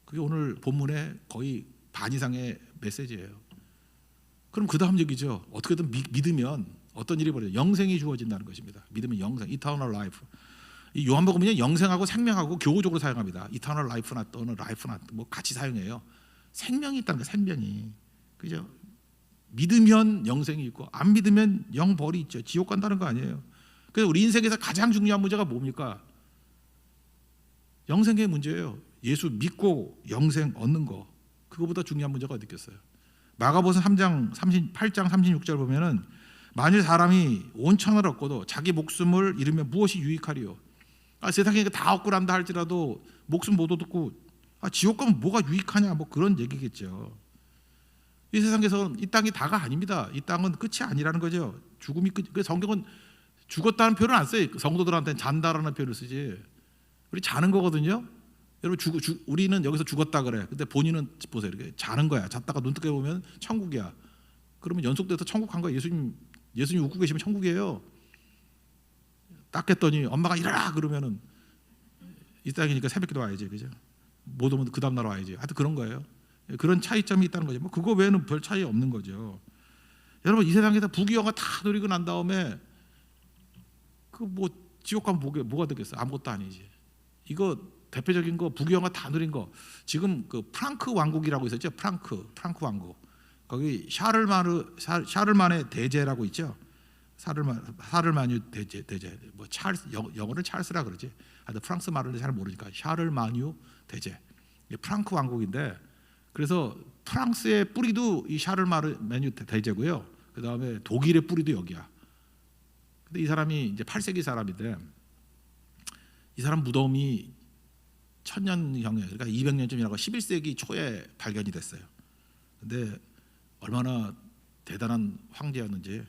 그게 오늘 본문의 거의 반 이상의 메시지예요. 그럼 그 다음 얘기죠. 어떻게든 믿으면 어떤 일이 벌어져요? 영생이 주어진다는 것입니다. 믿으면 영생, eternal life. 이 요한복음은 영생하고 생명하고 교우적으로 사용합니다. eternal life나 또는 life나 뭐 같이 사용해요. 생명이 있다는 거예요. 생명이. 그죠? 믿으면 영생이 있고 안 믿으면 영벌이 있죠. 지옥 간다는 거 아니에요. 그래서 우리 인생에서 가장 중요한 문제가 뭡니까? 영생의 문제예요. 예수 믿고 영생 얻는 거. 그거보다 중요한 문제가 어디 있겠어요? 마가복음 3장 38장 36절 보면은 만일 사람이 온 천을 얻고도 자기 목숨을 잃으면 무엇이 유익하리요? 세상에 다 얻고 난다 할지라도 목숨 못 얻고 지옥 가면 뭐가 유익하냐 뭐 그런 얘기겠죠. 이 세상에서 이 땅이 다가 아닙니다. 이 땅은 끝이 아니라는 거죠. 죽음이 끝. 그 성경은 죽었다는 표현을 안 써요. 성도들한테는 잔다라는 표현을 쓰지. 우리 자는 거거든요. 여러분 우리는 여기서 죽었다 그래. 근데 본인은 보세요. 이렇게 자는 거야. 잤다가 눈 뜨게 보면 천국이야. 그러면 연속돼서 천국 간 거야. 예수님 웃고 계시면 천국이에요. 딱 깼더니 엄마가 일어나 그러면은 이 땅이니까 새벽기도 와야지, 그죠? 못 오면 그 다음 날 와야지. 하여튼 그런 거예요. 그런 차이점이 있다는 거죠. 뭐 그거 외에는 별 차이 없는 거죠. 여러분 이 세상에서 부귀영화 다 누리고 난 다음에 그 뭐 지옥 가면 뭐가 되겠어요? 아무것도 아니지. 이거 대표적인 거 부귀영화 다 누린 거 지금 그 프랑크 왕국이라고 있었죠. 프랑크 왕국. 거기 샤를만의 대제라고 있죠. 샤를마뉴 대제. 뭐 영어는 찰스라 그러지. 하여튼 프랑스 말을 잘 모르니까 샤를마뉴 대제. 프랑크 왕국인데 그래서 프랑스의 뿌리도 이 샤를마뉴 대제고요. 그 다음에 독일의 뿌리도 여기야. 근데 이 사람이 이제 8세기 사람인데 이 사람 무덤이 1000년형이에요. 그러니까 200년쯤이라고 11세기 초에 발견이 됐어요. 근데 얼마나 대단한 황제였는지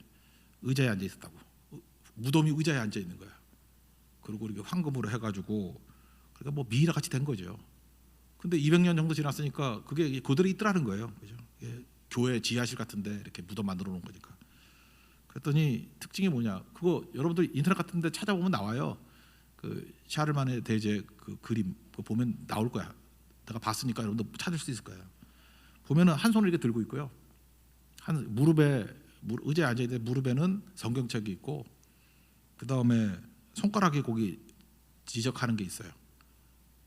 의자에 앉아 있었다고. 무덤이 의자에 앉아 있는 거야. 그리고 이렇게 황금으로 해가지고 그러니까 뭐 미이라 같이 된 거죠. 근데 200년 정도 지났으니까 그게 그대로 있더라는 거예요. 그죠? 교회 지하실 같은데 이렇게 무덤 만들어 놓은 거니까. 그랬더니 특징이 뭐냐? 그거 여러분들 인터넷 같은데 찾아보면 나와요. 그 샤를만의 대제 그 그림 그거 보면 나올 거야. 내가 봤으니까 여러분들 찾을 수 있을 거예요. 보면은 한 손을 이렇게 들고 있고요. 한 의자에 앉아 있는데 무릎에는 성경책이 있고 그 다음에 손가락에 거기 지적하는 게 있어요.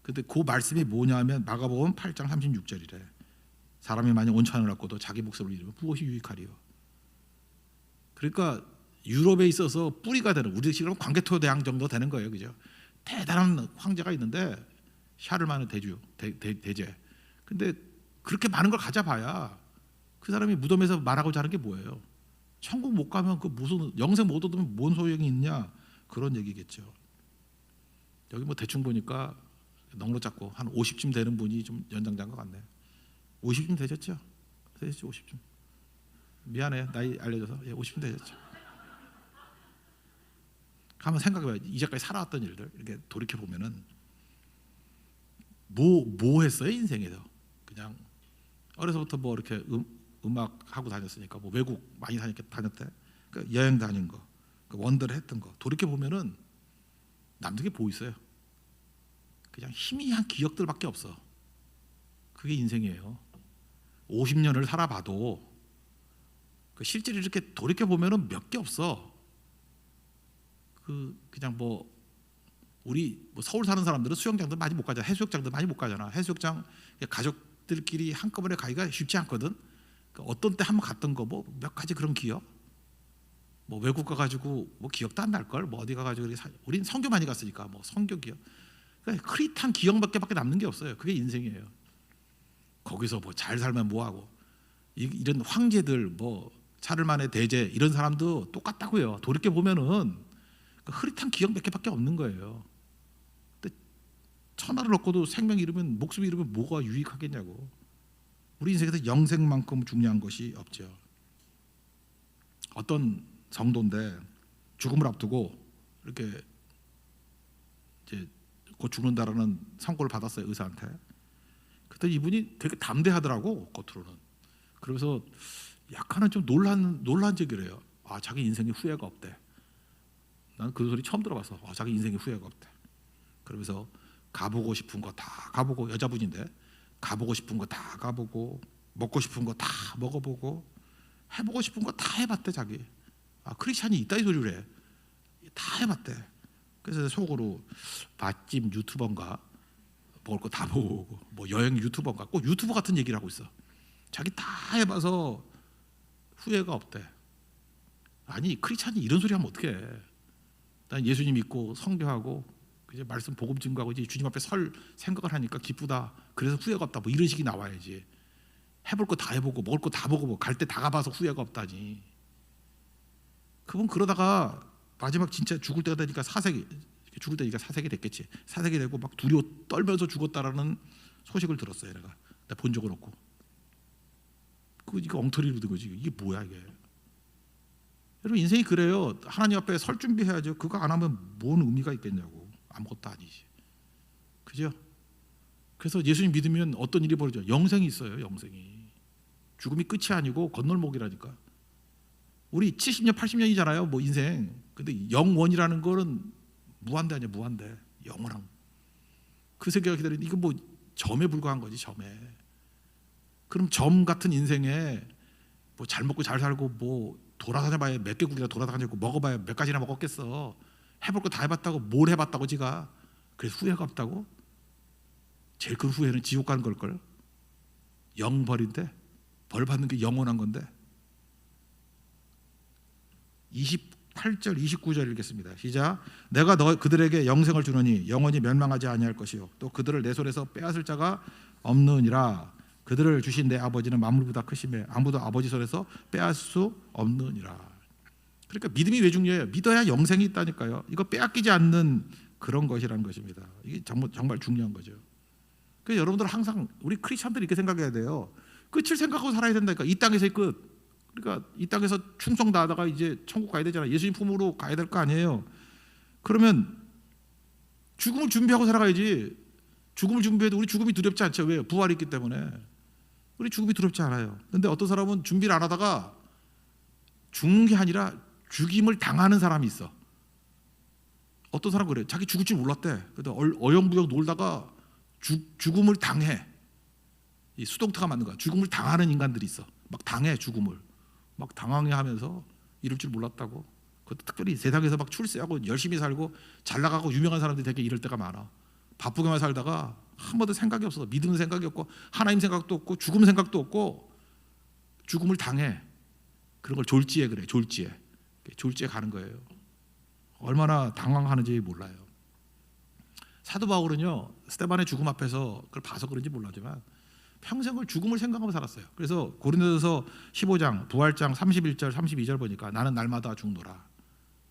근데 그 말씀이 뭐냐면 마가복음 8장 36절이래. 사람이 많이 온천을 얻고도 자기 목숨을 잃으면 무엇이 유익하리요. 그러니까 유럽에 있어서 뿌리가 되는, 우리 지금 광개토 대왕 정도 되는 거예요, 그죠? 대단한 황제가 있는데 샤를마는 대제. 근데 그렇게 많은 걸 가져봐야 그 사람이 무덤에서 말하고자 하는 게 뭐예요? 천국 못 가면 그 무슨 영생 못 얻으면 뭔 소용이 있냐, 그런 얘기겠죠. 여기 뭐 대충 보니까 넉넉 잡고 한 50쯤 되는 분이 좀 연장자인 것 같네요. 50쯤 되셨죠? 되셨죠, 50쯤. 미안해요, 나이 알려줘서. 예, 50쯤 되셨죠. 한번 생각해봐요. 이제까지 살아왔던 일들 이렇게 돌이켜 보면은 뭐 했어요 인생에서? 그냥 어려서부터 뭐 이렇게 음악 하고 다녔으니까 뭐 외국 많이 다녔대. 그러니까 여행 다닌 거, 그 원더를 했던 거 돌이켜 보면은 남들게 뭐 있어요? 그냥 희미한 기억들밖에 없어. 그게 인생이에요. 50년을 살아봐도 실제로 이렇게 돌이켜 보면은 몇 개 없어. 그냥 뭐 우리 뭐 서울 사는 사람들은 수영장도 많이 못 가잖아. 해수욕장도 많이 못 가잖아. 해수욕장 가족들끼리 한꺼번에 가기가 쉽지 않거든. 그러니까 어떤 때 한번 갔던 거 뭐 몇 가지 그런 기억. 뭐 외국 가가지고 뭐 기억도 안 날 걸. 뭐 어디 가가지고 우린 선교 많이 갔으니까 뭐 선교 기억. 그러니까 흐릿한 기억밖에 남는 게 없어요. 그게 인생이에요. 거기서 뭐 잘 살면 뭐하고 이런 황제들 뭐 샤를만의 대제 이런 사람도 똑같다고요. 돌이켜 보면은 흐릿한 기억 몇 개밖에 없는 거예요. 근데 천하를 얻고도 생명 잃으면 목숨 잃으면 뭐가 유익하겠냐고. 우리 인생에서 영생만큼 중요한 것이 없죠. 어떤 성도인데 죽음을 앞두고 이렇게 이제 곧 죽는다라는 선고를 받았어요, 의사한테. 그때 이분이 되게 담대하더라고, 겉으로는. 그래서 약간은 좀 놀란 적이래요. 해요. 아, 자기 인생에 후회가 없대. 난 그 소리 처음 들어봤어. 자기 인생에 후회가 없대. 그러면서 가보고 싶은 거 다 가보고, 여자분인데 가보고 싶은 거 다 가보고, 먹고 싶은 거 다 먹어보고, 해보고 싶은 거 다 해봤대 자기. 크리스찬이 있다 이 소리를 해. 다 해봤대. 그래서 속으로 맛집 유튜버인가, 먹을 거 다 보고, 뭐 여행 유튜버인가, 꼭 유튜버 같은 얘기를 하고 있어. 자기 다 해봐서 후회가 없대. 아니, 크리스찬이 이런 소리 하면 어떡해. 난 예수님 믿고 선교하고 이제 말씀 복음 증거하고 이제 주님 앞에 설 생각을 하니까 기쁘다. 그래서 후회가 없다. 뭐 이런 식이 나와야지. 해볼 거 다 해보고 먹을 거 다 먹어보고 갈 때 다 가봐서 후회가 없다니. 그분 그러다가 마지막 진짜 죽을 때가 되니까 사색이 됐겠지. 사색이 되고 막 두려워 떨면서 죽었다라는 소식을 들었어요. 내가 본 적은 없고. 이거 엉터리로 된 거지. 이게 뭐야 이게. 여러분 인생이 그래요. 하나님 앞에 설 준비해야죠. 그거 안 하면 뭔 의미가 있겠냐고. 아무것도 아니지. 그죠? 그래서 예수님 믿으면 어떤 일이 벌어져요? 영생이 있어요. 영생이. 죽음이 끝이 아니고 건널목이라니까. 우리 70년 80년이잖아요. 뭐 인생. 근데 영원이라는 거는 무한대 아니야. 무한대. 영원한. 그 세계가 기다리는 이거 뭐 점에 불과한 거지. 점에. 그럼 점 같은 인생에 뭐 잘 먹고 잘 살고 뭐 돌아다녀봐야 몇 개국이나 돌아다니고 먹어봐야 몇 가지나 먹었겠어. 해볼 거 다 해봤다고 뭘 해봤다고 지가. 그래서 후회가 없다고? 제일 큰 후회는 지옥 가는 걸걸. 영벌인데 벌 받는 게 영원한 건데. 28절 29절 읽겠습니다. 시작. 내가 그들에게 영생을 주노니 영원히 멸망하지 아니할 것이요 또 그들을 내 손에서 빼앗을 자가 없느니라. 그들을 주신 내 아버지는 만물보다 크심에 아무도 아버지 손에서 빼앗을 수 없느니라. 그러니까 믿음이 왜 중요해요? 믿어야 영생이 있다니까요. 이거 빼앗기지 않는 그런 것이라는 것입니다. 이게 정말 중요한 거죠. 그래서 여러분들 항상 우리 크리스천들이 이렇게 생각해야 돼요. 끝을 생각하고 살아야 된다니까. 이 땅에서의 끝. 그러니까 이 땅에서 충성 다하다가 이제 천국 가야 되잖아요. 예수님 품으로 가야 될 거 아니에요. 그러면 죽음을 준비하고 살아가야지. 죽음을 준비해도 우리 죽음이 두렵지 않죠. 왜요? 부활이 있기 때문에. 우리 죽음이 두렵지 않아요. 근데 어떤 사람은 준비를 안 하다가 죽는 게 아니라 죽임을 당하는 사람이 있어. 어떤 사람 그래. 자기 죽을 줄 몰랐대. 근데 어영부영 놀다가 죽음을 당해. 이 수동태가 맞는 거야. 죽음을 당하는 인간들이 있어. 막 당해 죽음을. 막 당황해 하면서 이럴 줄 몰랐다고. 그것도 특별히 세상에서 막 출세하고 열심히 살고 잘 나가고 유명한 사람들이 되게 이럴 때가 많아. 바쁘게만 살다가 한 번도 생각이 없어서 믿음 생각이 없고 하나님 생각도 없고 죽음 생각도 없고 죽음을 당해. 그런 걸 졸지에 그래. 졸지에 가는 거예요. 얼마나 당황하는지 몰라요. 사도 바울은요 스데반의 죽음 앞에서 그걸 봐서 그런지 몰라지만 평생을 죽음을 생각하며 살았어요. 그래서 고린도전서 15장 부활장 31절 32절 보니까 나는 날마다 죽노라.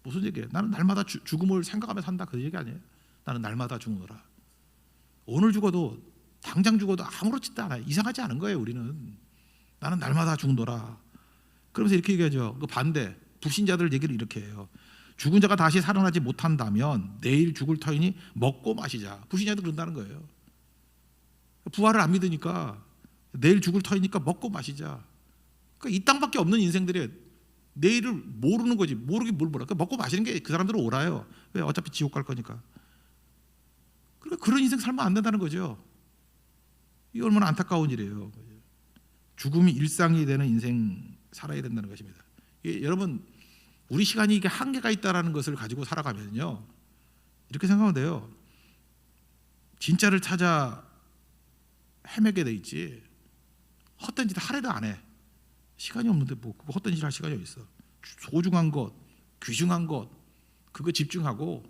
무슨 얘기예요? 나는 날마다 죽음을 생각하며 산다 그 얘기 아니에요? 나는 날마다 죽노라. 오늘 죽어도 당장 죽어도 아무렇지도 않아요. 이상하지 않은 거예요. 우리는 나는 날마다 죽노라. 그러면서 이렇게 얘기하죠. 그 반대 불신자들 얘기를 이렇게 해요. 죽은 자가 다시 살아나지 못한다면 내일 죽을 터이니 먹고 마시자. 불신자들 그런다는 거예요. 부활을 안 믿으니까 내일 죽을 터이니까 먹고 마시자. 그러니까 이 땅밖에 없는 인생들이 내일을 모르는 거지. 모르긴 뭘 몰라. 그러니까 먹고 마시는 게 그 사람들은 옳아요. 왜? 어차피 지옥 갈 거니까. 그러니까 그런 인생 살면 안 된다는 거죠. 이게 얼마나 안타까운 일이에요. 죽음이 일상이 되는 인생 살아야 된다는 것입니다. 여러분 우리 시간이 이게 한계가 있다라는 것을 가지고 살아가면요 이렇게 생각하면 돼요. 진짜를 찾아 헤매게 돼 있지 헛된 짓 하려도 안 해. 시간이 없는데 뭐 그거 헛된 짓 할 시간이 어디 있어. 소중한 것, 귀중한 것 그거 집중하고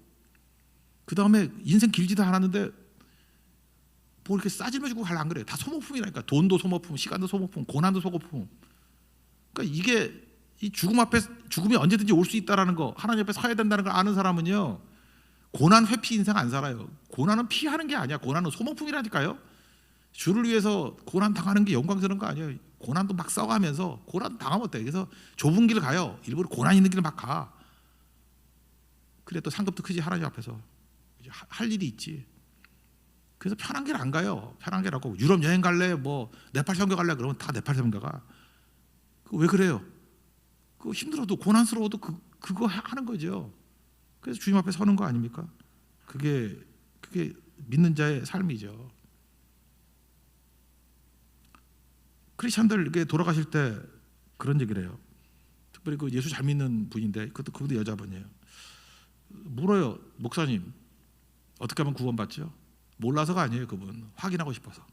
그 다음에 인생 길지도 않았는데 뭐 이렇게 싸질러 주고 하려 안 그래요. 다 소모품이라니까. 돈도 소모품, 시간도 소모품, 고난도 소모품. 그러니까 이게 이 죽음 앞에 죽음이 언제든지 올 수 있다라는 거, 하나님 앞에 서야 된다는 걸 아는 사람은요 고난 회피 인생 안 살아요. 고난은 피하는 게 아니야. 고난은 소모품이라니까요. 주를 위해서 고난 당하는 게 영광스러운 거 아니에요. 고난도 막 써가면서 고난 당하면 어때? 그래서 좁은 길을 가요. 일부러 고난 있는 길을 막 가. 그래 또 상급도 크지 하나님 앞에서 할 일이 있지. 그래서 편한 길 안 가요. 편한 길하고 유럽 여행 갈래, 뭐 네팔 선교 갈래 그러면 다 네팔 선교가. 왜 그래요? 그 힘들어도 고난스러워도 그거 하는 거죠. 그래서 주님 앞에 서는 거 아닙니까? 그게 믿는 자의 삶이죠. 크리스천들에게 돌아가실 때 그런 얘기를 해요. 특별히 그 예수 잘 믿는 분인데 그분도 여자분이에요. 물어요. 목사님 어떻게 하면 구원받죠? 몰라서가 아니에요. 그분 확인하고 싶어서.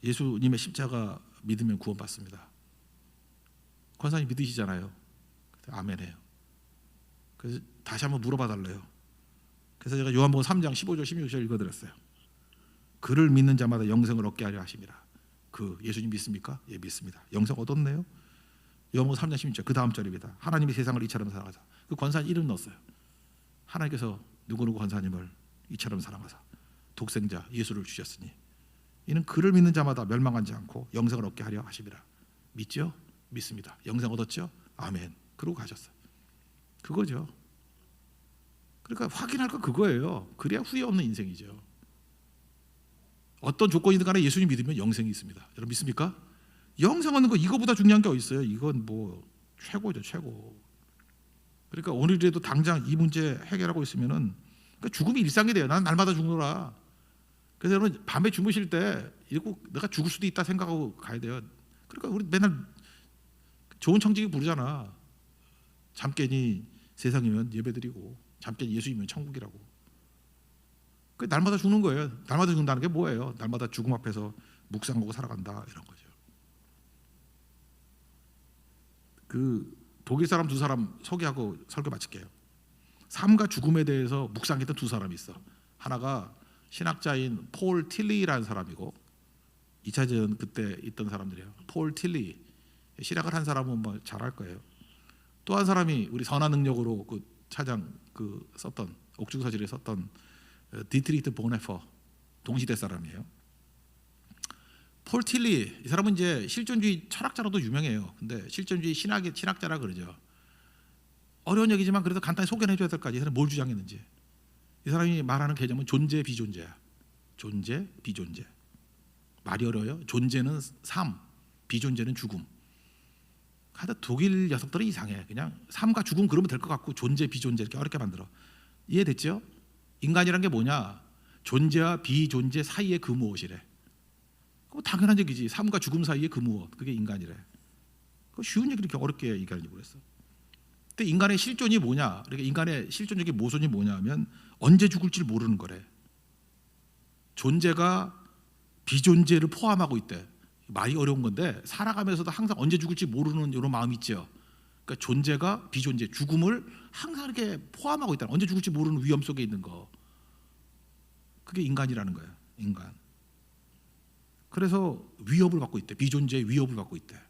예수님의 십자가 믿으면 구원받습니다. 권사님 믿으시잖아요. 아멘해요. 그래서 다시 한번 물어봐 달래요. 그래서 제가 요한복음 3장 15절 16절 읽어드렸어요. 그를 믿는 자마다 영생을 얻게 하려 하심이라. 그 예수님 믿습니까? 예, 믿습니다. 영생 얻었네요. 요한복음 3장 16절 그 다음 절입니다. 하나님이 세상을 이처럼 사랑하사. 그 권사님 이름 넣었어요. 하나님께서 누구누구 권사님을 이처럼 사랑하사 독생자 예수를 주셨으니 이는 그를 믿는 자마다 멸망하지 않고 영생을 얻게 하려 하심이라. 믿죠? 믿습니다. 영생 얻었죠? 아멘. 그러고 가셨어요. 그거죠. 그러니까 확인할 건 그거예요. 그래야 후회 없는 인생이죠. 어떤 조건이든 간에 예수님 믿으면 영생이 있습니다. 여러분 믿습니까? 영생 얻는 거 이거보다 중요한 게 어디 있어요? 이건 뭐 최고죠, 최고. 그러니까 오늘이라도 당장 이 문제 해결하고 있으면은 그러니까 죽음이 일상이 돼요. 나는 날마다 죽노라. 그래서 여러분 밤에 주무실 때 이거 내가 죽을 수도 있다 생각하고 가야 돼요. 그러니까 우리 맨날 좋은 청지기 부르잖아. 잠 깨니 세상이면 예배드리고 잠 깨니 예수이면 천국이라고. 그 날마다 죽는 거예요. 날마다 죽는다는 게 뭐예요? 날마다 죽음 앞에서 묵상하고 살아간다 이런 거죠. 그 독일 사람 두 사람 소개하고 설교 마칠게요. 삶과 죽음에 대해서 묵상했던 두 사람이 있어. 하나가 신학자인 폴 틸리라는 사람이고 2차 대전 그때 있던 사람들이에요. 폴 틸리 신학을 한 사람은 뭐 잘할 거예요. 또 한 사람이 우리 선한 능력으로 그 차장 그 썼던 옥중서실에 썼던 디트리히트 보네퍼 동시대 사람이에요. 폴 틸리 이 사람은 이제 실존주의 철학자로도 유명해요. 근데 실존주의 신학자라 그러죠. 어려운 얘기지만 그래도 간단히 소개를 해줘야 될 거 아니에요. 이 사람이 뭘 주장했는지. 이 사람이 말하는 개념은 존재 비존재야. 존재 비존재. 말이 어려워요. 존재는 삶, 비존재는 죽음. 하여튼 독일 녀석들은 이상해. 그냥 삶과 죽음 그러면 될 것 같고 존재 비존재 이렇게 어렵게 만들어. 이해됐죠? 인간이란 게 뭐냐? 존재와 비존재 사이의 그 무엇이래. 그거 당연한 얘기지. 삶과 죽음 사이의 그 무엇. 그게 인간이래. 그 쉬운 얘기를 이렇게 어렵게 얘기하려고 그랬어. 근데 인간의 실존이 뭐냐? 그러니까 인간의 실존적인 모순이 뭐냐면 언제 죽을지 모르는 거래. 존재가 비존재를 포함하고 있대. 말이 어려운 건데 살아가면서도 항상 언제 죽을지 모르는 이런 마음이 있죠. 그러니까 존재가 비존재, 죽음을 항상 이렇게 포함하고 있다. 언제 죽을지 모르는 위험 속에 있는 거. 그게 인간이라는 거예요. 인간. 그래서 위협을 받고 있대. 비존재의 위협을 받고 있대.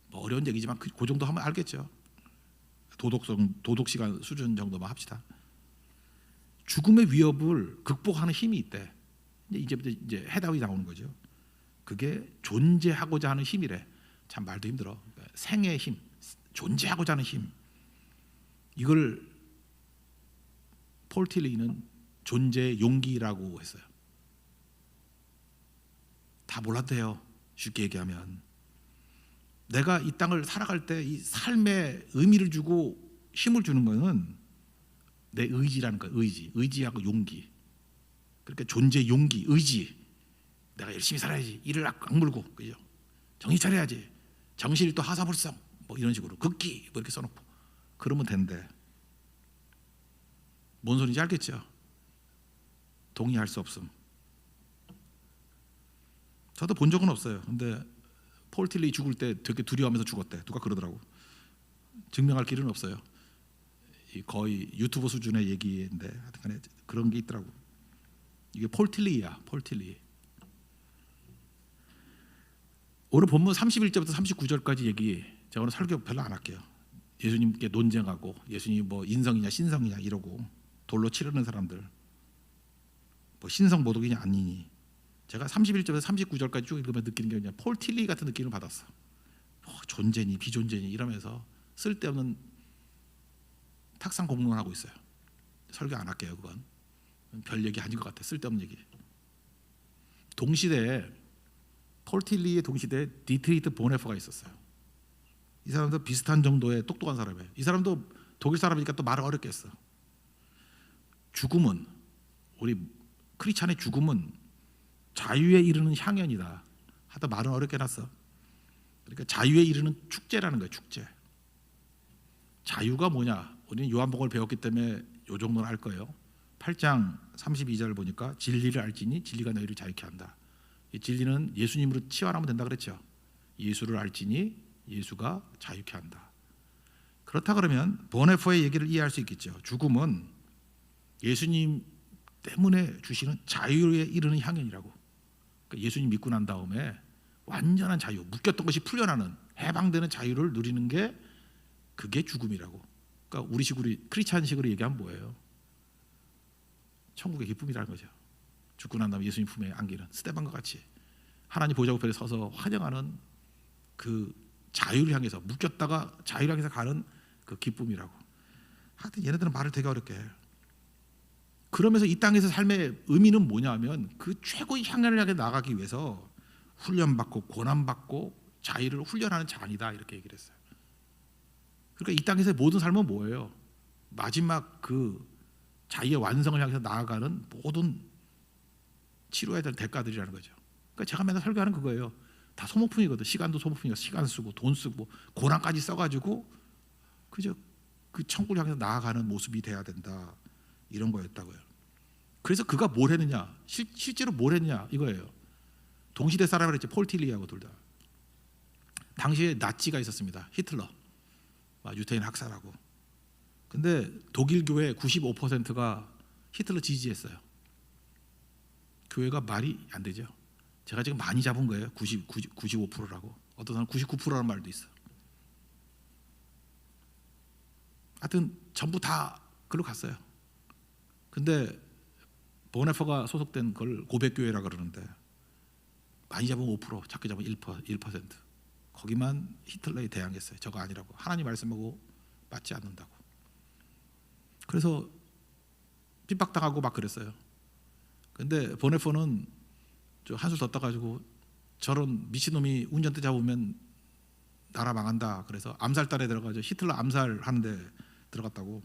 뭐 어려운 얘기지만 그 정도 하면 알겠죠. 도덕 시간 수준 정도만 합시다. 죽음의 위협을 극복하는 힘이 있대. 이제부터 이제 해답이 나오는 거죠. 그게 존재하고자 하는 힘이래. 참 말도 힘들어. 그러니까 생의 힘, 존재하고자 하는 힘. 이걸 폴 틸리는 존재의 용기라고 했어요. 다 몰라도 돼요. 쉽게 얘기하면 내가 이 땅을 살아갈 때 이 삶에 의미를 주고 힘을 주는 거는 내 의지라는 거예요. 의지하고 용기. 그러니까 존재 용기, 의지. 내가 열심히 살아야지. 이를 악물고, 그죠? 정신 차려야지. 정신이 또 하사불성, 뭐 이런 식으로 극기 뭐 이렇게 써놓고 그러면 된대. 뭔 소리인지 알겠죠? 동의할 수 없음. 저도 본 적은 없어요. 근데 폴 틸리 죽을 때 되게 두려워하면서 죽었대. 누가 그러더라고. 증명할 길은 없어요. 거의 유튜버 수준의 얘기인데 하여튼간에 그런 게 있더라고. 이게 폴 틸리야. 폴 틸리. 오늘 본문 31절부터 39절까지 얘기 제가 오늘 설교 별로 안 할게요. 예수님께 논쟁하고 예수님이 뭐 인성이냐 신성이냐 이러고 돌로 치르는 사람들 뭐 신성 모독이냐 아니니 제가 31절에서 39절까지 쭉 읽으면 느끼는 게 그냥 폴 틸리 같은 느낌을 받았어. 존재니 비존재니 이러면서 쓸데없는 탁상 공론을 하고 있어요. 설교 안 할게요. 그건 별 얘기 아닌 것 같아. 쓸데없는 얘기. 동시대에 폴 틸리의 동시대에 디트리히트 보네퍼가 있었어요. 이 사람도 비슷한 정도의 똑똑한 사람이에요. 이 사람도 독일 사람이니까 또 말을 어렵게 했어. 죽음은 우리 크리스찬의 죽음은 자유에 이르는 향연이다. 하다 말은 어렵게 해놨어. 그러니까 자유에 이르는 축제라는 거예요. 축제. 자유가 뭐냐? 우리는 요한복음을 배웠기 때문에 요 정도는 알 거예요. 8장 32절 보니까 진리를 알지니 진리가 너희를 자유케 한다. 이 진리는 예수님으로 치환하면 된다 그랬죠. 예수를 알지니 예수가 자유케 한다. 그렇다 그러면 보네퍼의 얘기를 이해할 수 있겠죠. 죽음은 예수님 때문에 주시는 자유에 이르는 향연이라고. 그러니까 예수님 믿고 난 다음에 완전한 자유, 묶였던 것이 풀려나는 해방되는 자유를 누리는 게 그게 죽음이라고. 그러니까 우리식으로 크리스찬식으로 얘기하면 뭐예요? 천국의 기쁨이라는 거죠. 죽고 난 다음에 예수님 품에 안기는 스데반과 같이 하나님 보좌 우편에 서서 환영하는 그 자유를 향해서 묶였다가 자유를 향해서 가는 그 기쁨이라고. 하여튼 얘네들은 말을 되게 어렵게 해요. 그러면서 이 땅에서 삶의 의미는 뭐냐면 그 최고의 향연을 향해 나가기 위해서 훈련받고 고난받고 자유를 훈련하는 자이다 이렇게 얘기를 했어요. 그러니까 이 땅에서의 모든 삶은 뭐예요? 마지막 그 자유의 완성을 향해서 나아가는 모든 치료해야 될 대가들이라는 거죠. 그러니까 제가 맨날 설교하는 그거예요. 다 소모품이거든. 시간도 소모품이고 시간 쓰고 돈 쓰고 고난까지 써가지고 그저 그 천국을 향해서 나아가는 모습이 돼야 된다. 이런 거였다고요. 그래서 그가 뭘 했느냐? 실제로 뭘 했냐? 이거예요. 동시대 사람을 했지. 폴 틸리하고 둘 다. 당시에 나치가 있었습니다. 히틀러. 유태인 학살하고. 근데 독일 교회 95%가 히틀러 지지했어요. 교회가 말이 안 되죠. 제가 지금 많이 잡은 거예요. 95%라고. 어떤 사람은 99%라는 말도 있어. 하여튼 전부 다 그걸로 갔어요. 근데 보네퍼가 소속된 걸 고백교회라 그러는데 많이 잡으면 5%, 작게 잡으면 1%. 거기만 히틀러에 대항했어요. 저거 아니라고. 하나님 말씀하고 맞지 않는다고. 그래서 핍박당하고 막 그랬어요. 근데 보네퍼는 한술 더 떠가지고 저런 미친놈이 운전대 잡으면 나라 망한다. 그래서 암살단에 들어가서 히틀러 암살하는데 들어갔다고.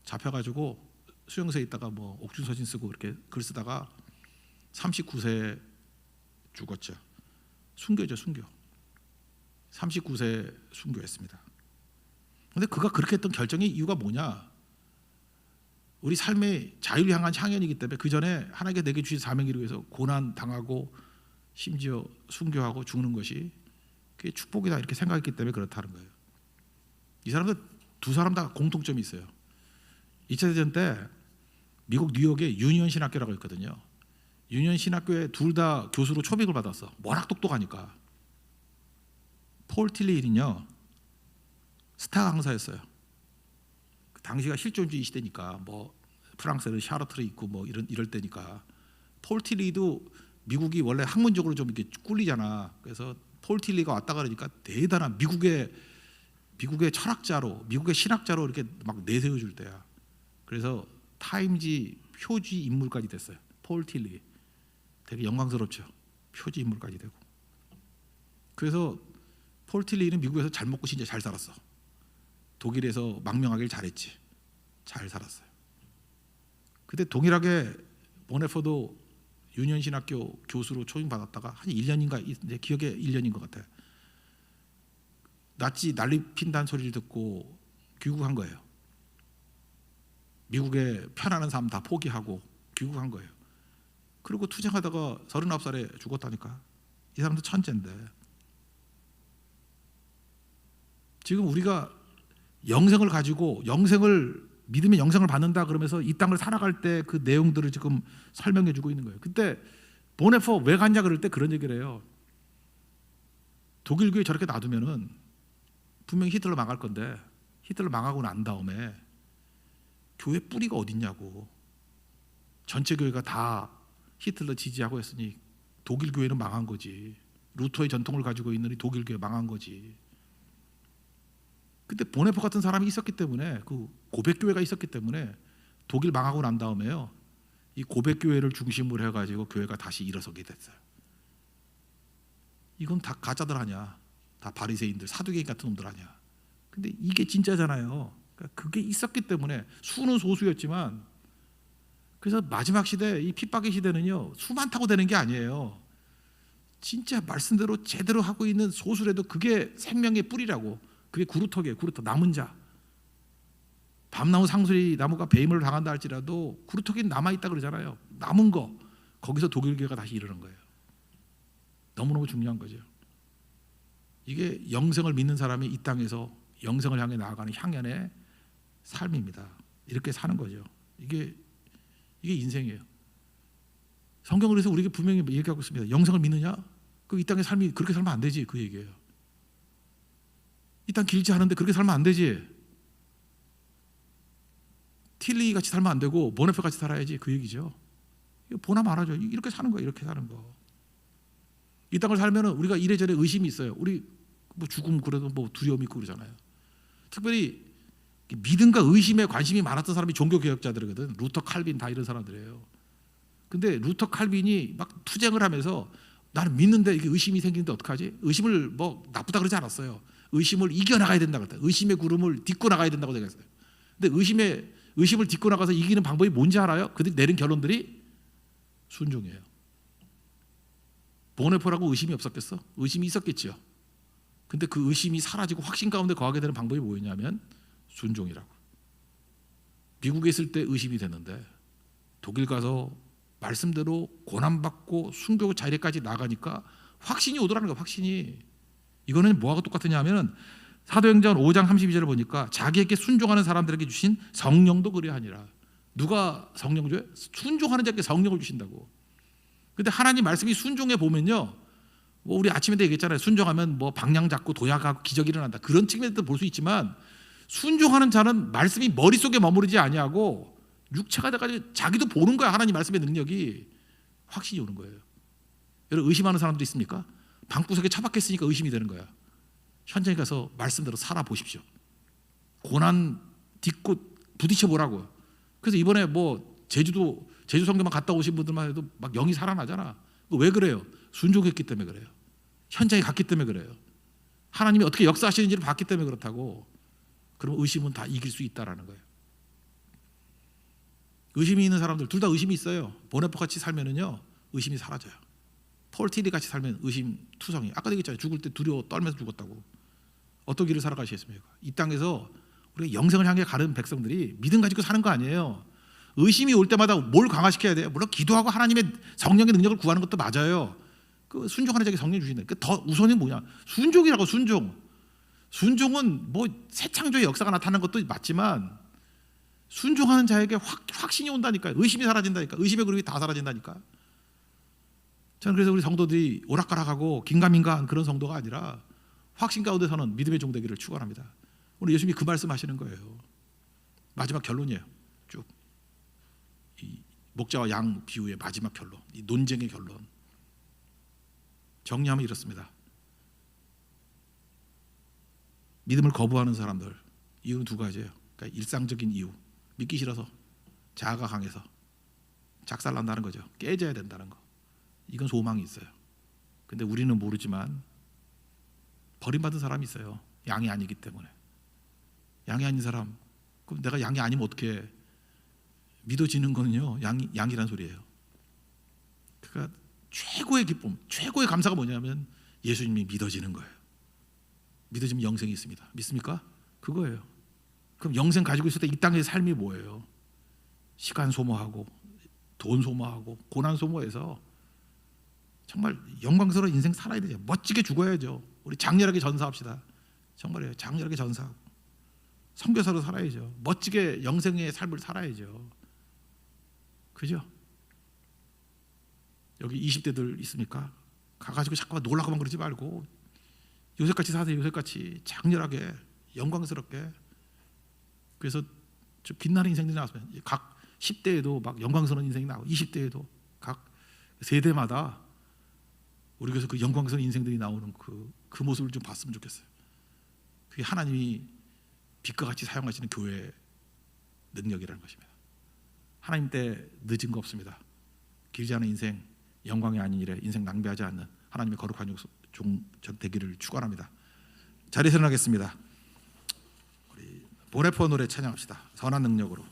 잡혀가지고 수용소에 있다가 뭐 옥중서신 쓰고 이렇게 글 쓰다가 39세에 죽었죠. 순교죠. 순교. 39세에 순교했습니다. 근데 그가 그렇게 했던 결정의 이유가 뭐냐? 우리 삶의 자유를 향한 향연이기 때문에 그 전에 하나님께 내게 주신 사명을 이루기 위해서 고난 당하고 심지어 순교하고 죽는 것이 그게 축복이다 이렇게 생각했기 때문에 그렇다는 거예요. 이 사람들 두 사람 다 공통점이 있어요. 2차 대전 때 미국 뉴욕에 유니언 신학교라고 있거든요. 유니언 신학교에 둘 다 교수로 초빙을 받았어. 워낙 똑똑하니까. 폴 틸리는요 스타 강사였어요. 그 당시가 실존주의 시대니까 뭐 프랑스는 샤르트르 있고 뭐 이럴 때니까 폴 틸리도 미국이 원래 학문적으로 좀 이렇게 꿀리잖아. 그래서 폴 틸리가 왔다 그러니까 대단한 미국의 철학자로, 미국의 신학자로 이렇게 막 내세워 줄 때야. 그래서 타임지 표지 인물까지 됐어요. 폴 틸리. 되게 영광스럽죠. 표지 인물까지 되고. 그래서 폴 틸리는 미국에서 잘 먹고 진짜 잘 살았어. 독일에서 망명하길 잘했지. 잘 살았어요. 그때 동일하게 보네포도 유니언 신학교 교수로 초임 받았다가 한 1년인가 이제 기억에 1년인 것 같아요. 나치 난리 핀다는 소리를 듣고 귀국한 거예요. 미국의 편안한 삶 다 포기하고 귀국한 거예요. 그리고 투쟁하다가 39살에 죽었다니까. 이 사람도 천재인데. 지금 우리가 영생을 가지고 믿음의 영생을 받는다 그러면서 이 땅을 살아갈 때 그 내용들을 지금 설명해 주고 있는 거예요. 그때 보네포 왜 갔냐 그럴 때 그런 얘기를 해요. 독일 교회 저렇게 놔두면은 분명히 히틀러 망할 건데 히틀러 망하고 난 다음에 교회 뿌리가 어딨냐고. 전체 교회가 다 히틀러 지지하고 했으니 독일 교회는 망한 거지. 루터의 전통을 가지고 있는 이 독일 교회 망한 거지. 그때 보네포 같은 사람이 있었기 때문에 그 고백교회가 있었기 때문에 독일 망하고 난 다음에요. 이 고백교회를 중심으로 해가지고 교회가 다시 일어서게 됐어요. 이건 다 가짜들 아니야. 다 바리새인들, 사두개인 같은 놈들 아니야. 근데 이게 진짜잖아요. 그러니까 그게 있었기 때문에 수는 소수였지만 그래서 마지막 시대 이 핍박의 시대는요 수 많다고 되는 게 아니에요. 진짜 말씀대로 제대로 하고 있는 소수라도 그게 생명의 뿌리라고. 그게 구루터기예요. 구루터 남은 자. 밤나무 상수리 나무가 배임을 당한다 할지라도 구루터기는 남아있다 그러잖아요. 남은 거 거기서 독일교회가 다시 이르는 거예요. 너무너무 중요한 거죠. 이게 영생을 믿는 사람이 이 땅에서 영생을 향해 나아가는 향연의 삶입니다. 이렇게 사는 거죠. 이게 인생이에요. 성경을 그래서 우리에게 분명히 얘기하고 있습니다. 영생을 믿느냐? 그 이 땅의 삶이 그렇게 살면 안 되지. 그 얘기예요. 이 땅 길지 않은데 그렇게 살면 안 되지. 틸리 같이 살면 안 되고 보네포 같이 살아야지. 그 얘기죠. 이거 보나 말하죠. 이렇게 사는 거예요. 이렇게 사는 거. 이 땅을 살면은 우리가 이래저래 의심이 있어요. 우리 뭐 죽음 그래도 뭐 두려움이 있고 그러잖아요. 특별히 믿음과 의심에 관심이 많았던 사람이 종교 개혁자들이거든. 루터 칼빈 다 이런 사람들이에요. 근데 루터 칼빈이 막 투쟁을 하면서 나는 믿는데 이게 의심이 생기는데 어떡하지? 의심을 뭐 나쁘다 그러지 않았어요. 의심을 이겨나가야 된다고 했다. 의심의 구름을 딛고 나가야 된다고 생각했어요. 근데 의심을 딛고 나가서 이기는 방법이 뭔지 알아요? 그들이 내린 결론들이 순종이에요. 보네포라고 의심이 없었겠어? 의심이 있었겠죠. 근데 그 의심이 사라지고 확신 가운데 거하게 되는 방법이 뭐였냐면 순종이라고. 미국에 있을 때 의심이 됐는데 독일 가서 말씀대로 고난받고 순교 자리까지 나가니까 확신이 오더라는 거예요. 확신이. 이거는 뭐하고 똑같으냐 하면 사도행전 5장 32절을 보니까 자기에게 순종하는 사람들에게 주신 성령도 그리하니라. 누가 성령 줘요? 순종하는 자에게 성령을 주신다고. 근데 하나님 말씀이 순종해 보면요, 뭐 우리 아침에도 얘기했잖아요. 순종하면 뭐 방향 잡고 도약하고 기적이 일어난다. 그런 측면에도 볼 수 있지만 순종하는 자는 말씀이 머릿속에 머무르지 아니하고 육체가 돼가지고 자기도 보는 거야. 하나님 말씀의 능력이 확신이 오는 거예요. 여러분 의심하는 사람들 있습니까? 방구석에 처박혔으니까 의심이 되는 거야. 현장에 가서 말씀대로 살아보십시오. 고난 딛고 부딪혀 보라고요. 그래서 이번에 뭐 제주 선교만 갔다 오신 분들만 해도 막 영이 살아나잖아. 왜 그래요? 순종했기 때문에 그래요. 현장에 갔기 때문에 그래요. 하나님이 어떻게 역사하시는지를 봤기 때문에 그렇다고. 그럼 의심은 다 이길 수 있다라는 거예요. 의심이 있는 사람들 둘 다 의심이 있어요. 보네포 같이 살면은요 의심이 사라져요. 폴 틸리 같이 살면 의심 투성이. 아까 얘기했잖아요. 죽을 때 두려워 떨면서 죽었다고. 어떤 길을 살아가시겠습니까? 이 땅에서 우리가 영생을 향해 가는 백성들이 믿음 가지고 사는 거 아니에요. 의심이 올 때마다 뭘 강화시켜야 돼요? 물론 기도하고 하나님의 성령의 능력을 구하는 것도 맞아요. 그 순종하는 자에게 성령 주신다. 더 우선이 뭐냐? 순종이라고. 순종은 뭐 새 창조의 역사가 나타나는 것도 맞지만 순종하는 자에게 확신이 온다니까요. 의심이 사라진다니까. 의심의 그룹이 다 사라진다니까. 저는 그래서 우리 성도들이 오락가락하고 긴가민가한 그런 성도가 아니라 확신 가운데서는 믿음의 종되기를 축원합니다. 오늘 예수님이 그 말씀하시는 거예요. 마지막 결론이에요. 쭉 이 목자와 양 비유의 마지막 결론, 이 논쟁의 결론. 정리하면 이렇습니다. 믿음을 거부하는 사람들, 이유는 두 가지예요. 그러니까 일상적인 이유, 믿기 싫어서, 자아가 강해서 작살난다는 거죠. 깨져야 된다는 거. 이건 소망이 있어요. 근데 우리는 모르지만 버림받은 사람이 있어요. 양이 아니기 때문에. 양이 아닌 사람, 그럼 내가 양이 아니면 어떻게 믿어지는 거는요, 양이란 소리예요. 그러니까 최고의 기쁨, 최고의 감사가 뭐냐면 예수님이 믿어지는 거예요. 믿어지면 영생이 있습니다. 믿습니까? 그거예요. 그럼 영생 가지고 있을 때 이 땅의 삶이 뭐예요? 시간 소모하고 돈 소모하고 고난 소모해서 정말 영광스러운 인생 살아야 되죠. 멋지게 죽어야죠. 우리 장렬하게 전사합시다. 정말이에요. 장렬하게 전사하고 선교사로 살아야죠. 멋지게 영생의 삶을 살아야죠. 그죠? 여기 20대들 있습니까? 가가지고 자꾸만 놀라고만 그러지 말고 요새같이 사세요. 요새같이 장렬하게 영광스럽게. 그래서 좀 빛나는 인생들이 나왔어요. 각 10대에도 막 영광스러운 인생이 나오고 20대에도 각 세대마다 우리 교회에서 그 영광스러운 인생들이 나오는 그 모습을 좀 봤으면 좋겠어요. 그게 하나님이 빛과 같이 사용하시는 교회의 능력이라는 것입니다. 하나님 때 늦은 거 없습니다. 길지 않은 인생, 영광이 아닌 일에 인생 낭비하지 않는 하나님의 거룩한 종 되기를 축원합니다. 자리에서 일어나겠습니다. 우리 보레포 노래 찬양합시다. 선한 능력으로.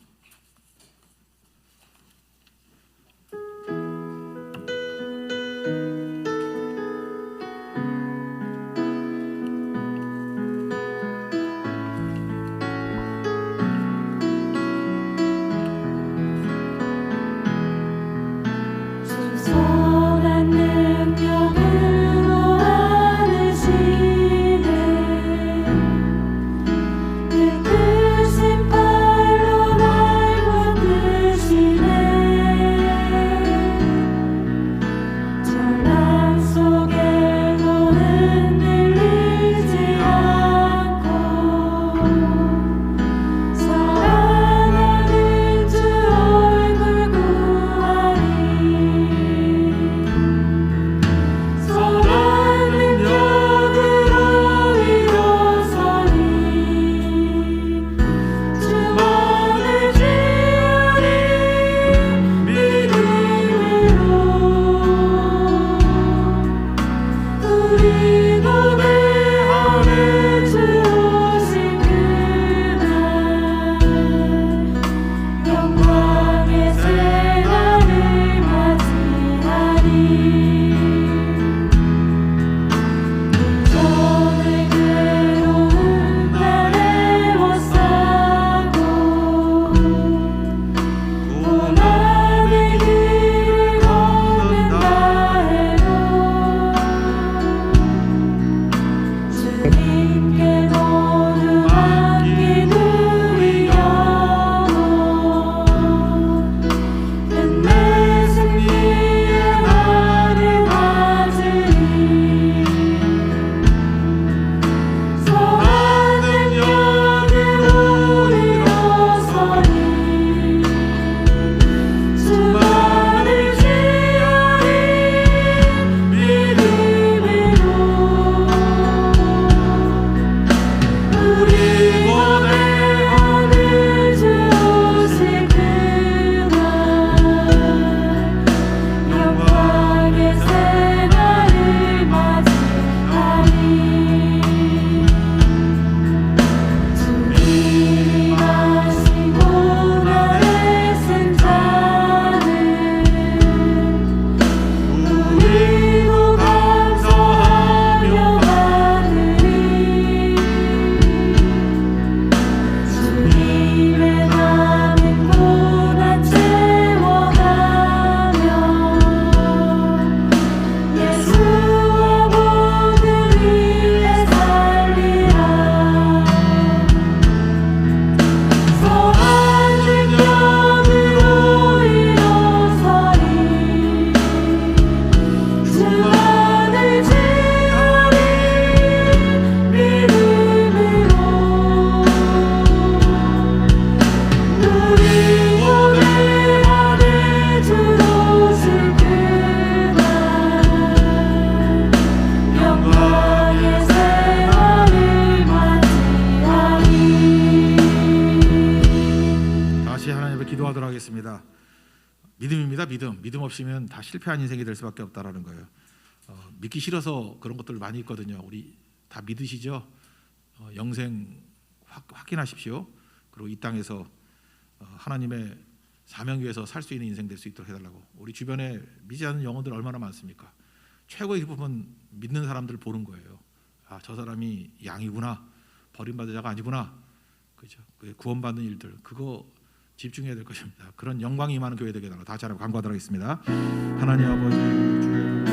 선한 능력으로 안으시네 그 크신 팔로 나 믿음 없이면 다 실패한 인생이 될 수밖에 없다라는 거예요. 믿기 싫어서 그런 것들 많이 있거든요. 우리 다 믿으시죠? 영생 확인하십시오. 그리고 이 땅에서 하나님의 사명 위에서 살 수 있는 인생 될 수 있도록 해달라고. 우리 주변에 믿지 않는 영혼들 얼마나 많습니까? 최고의 기쁨은 믿는 사람들을 보는 거예요. 아, 저 사람이 양이구나, 버림받은 자가 아니구나, 그죠? 구원받는 일들, 그거 집중해야 될 것입니다. 그런 영광이 임하는 교회 되게 달라. 다 같이 한번 간구하도록 하겠습니다. 하나님 아버지, 주의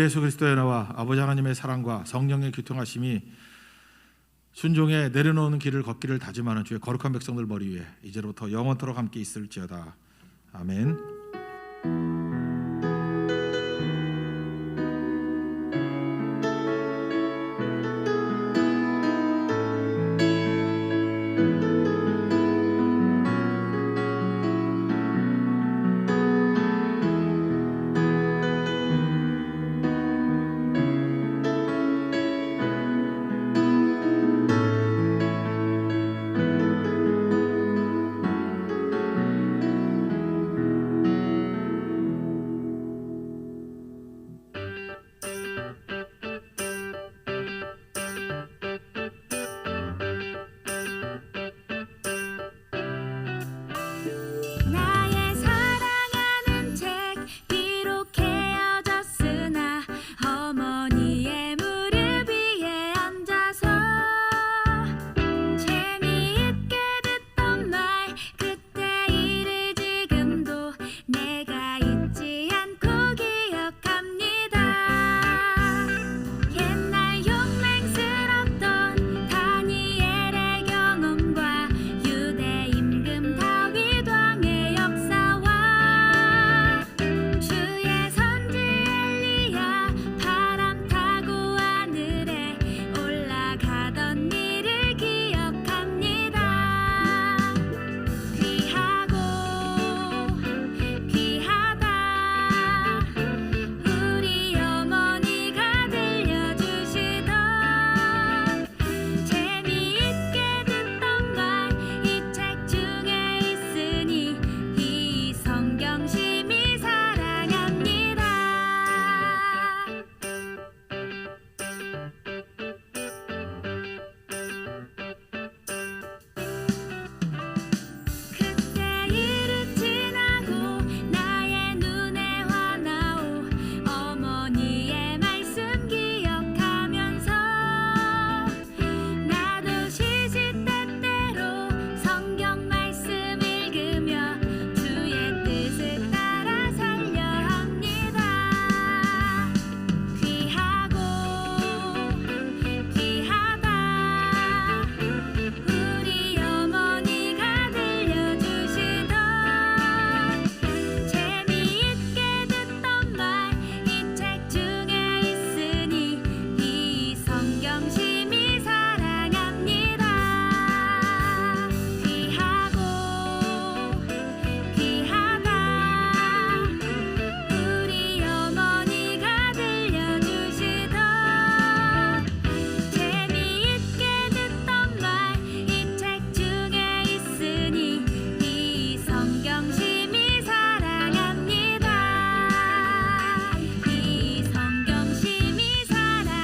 주 예수 그리스도의 은혜와 아버지 하나님의 사랑과 성령의 교통하심이 순종에 내려놓는 길을 걷기를 다짐하는 주의 거룩한 백성들 머리 위에 이제로부터 영원토록 함께 있을지어다. 아멘.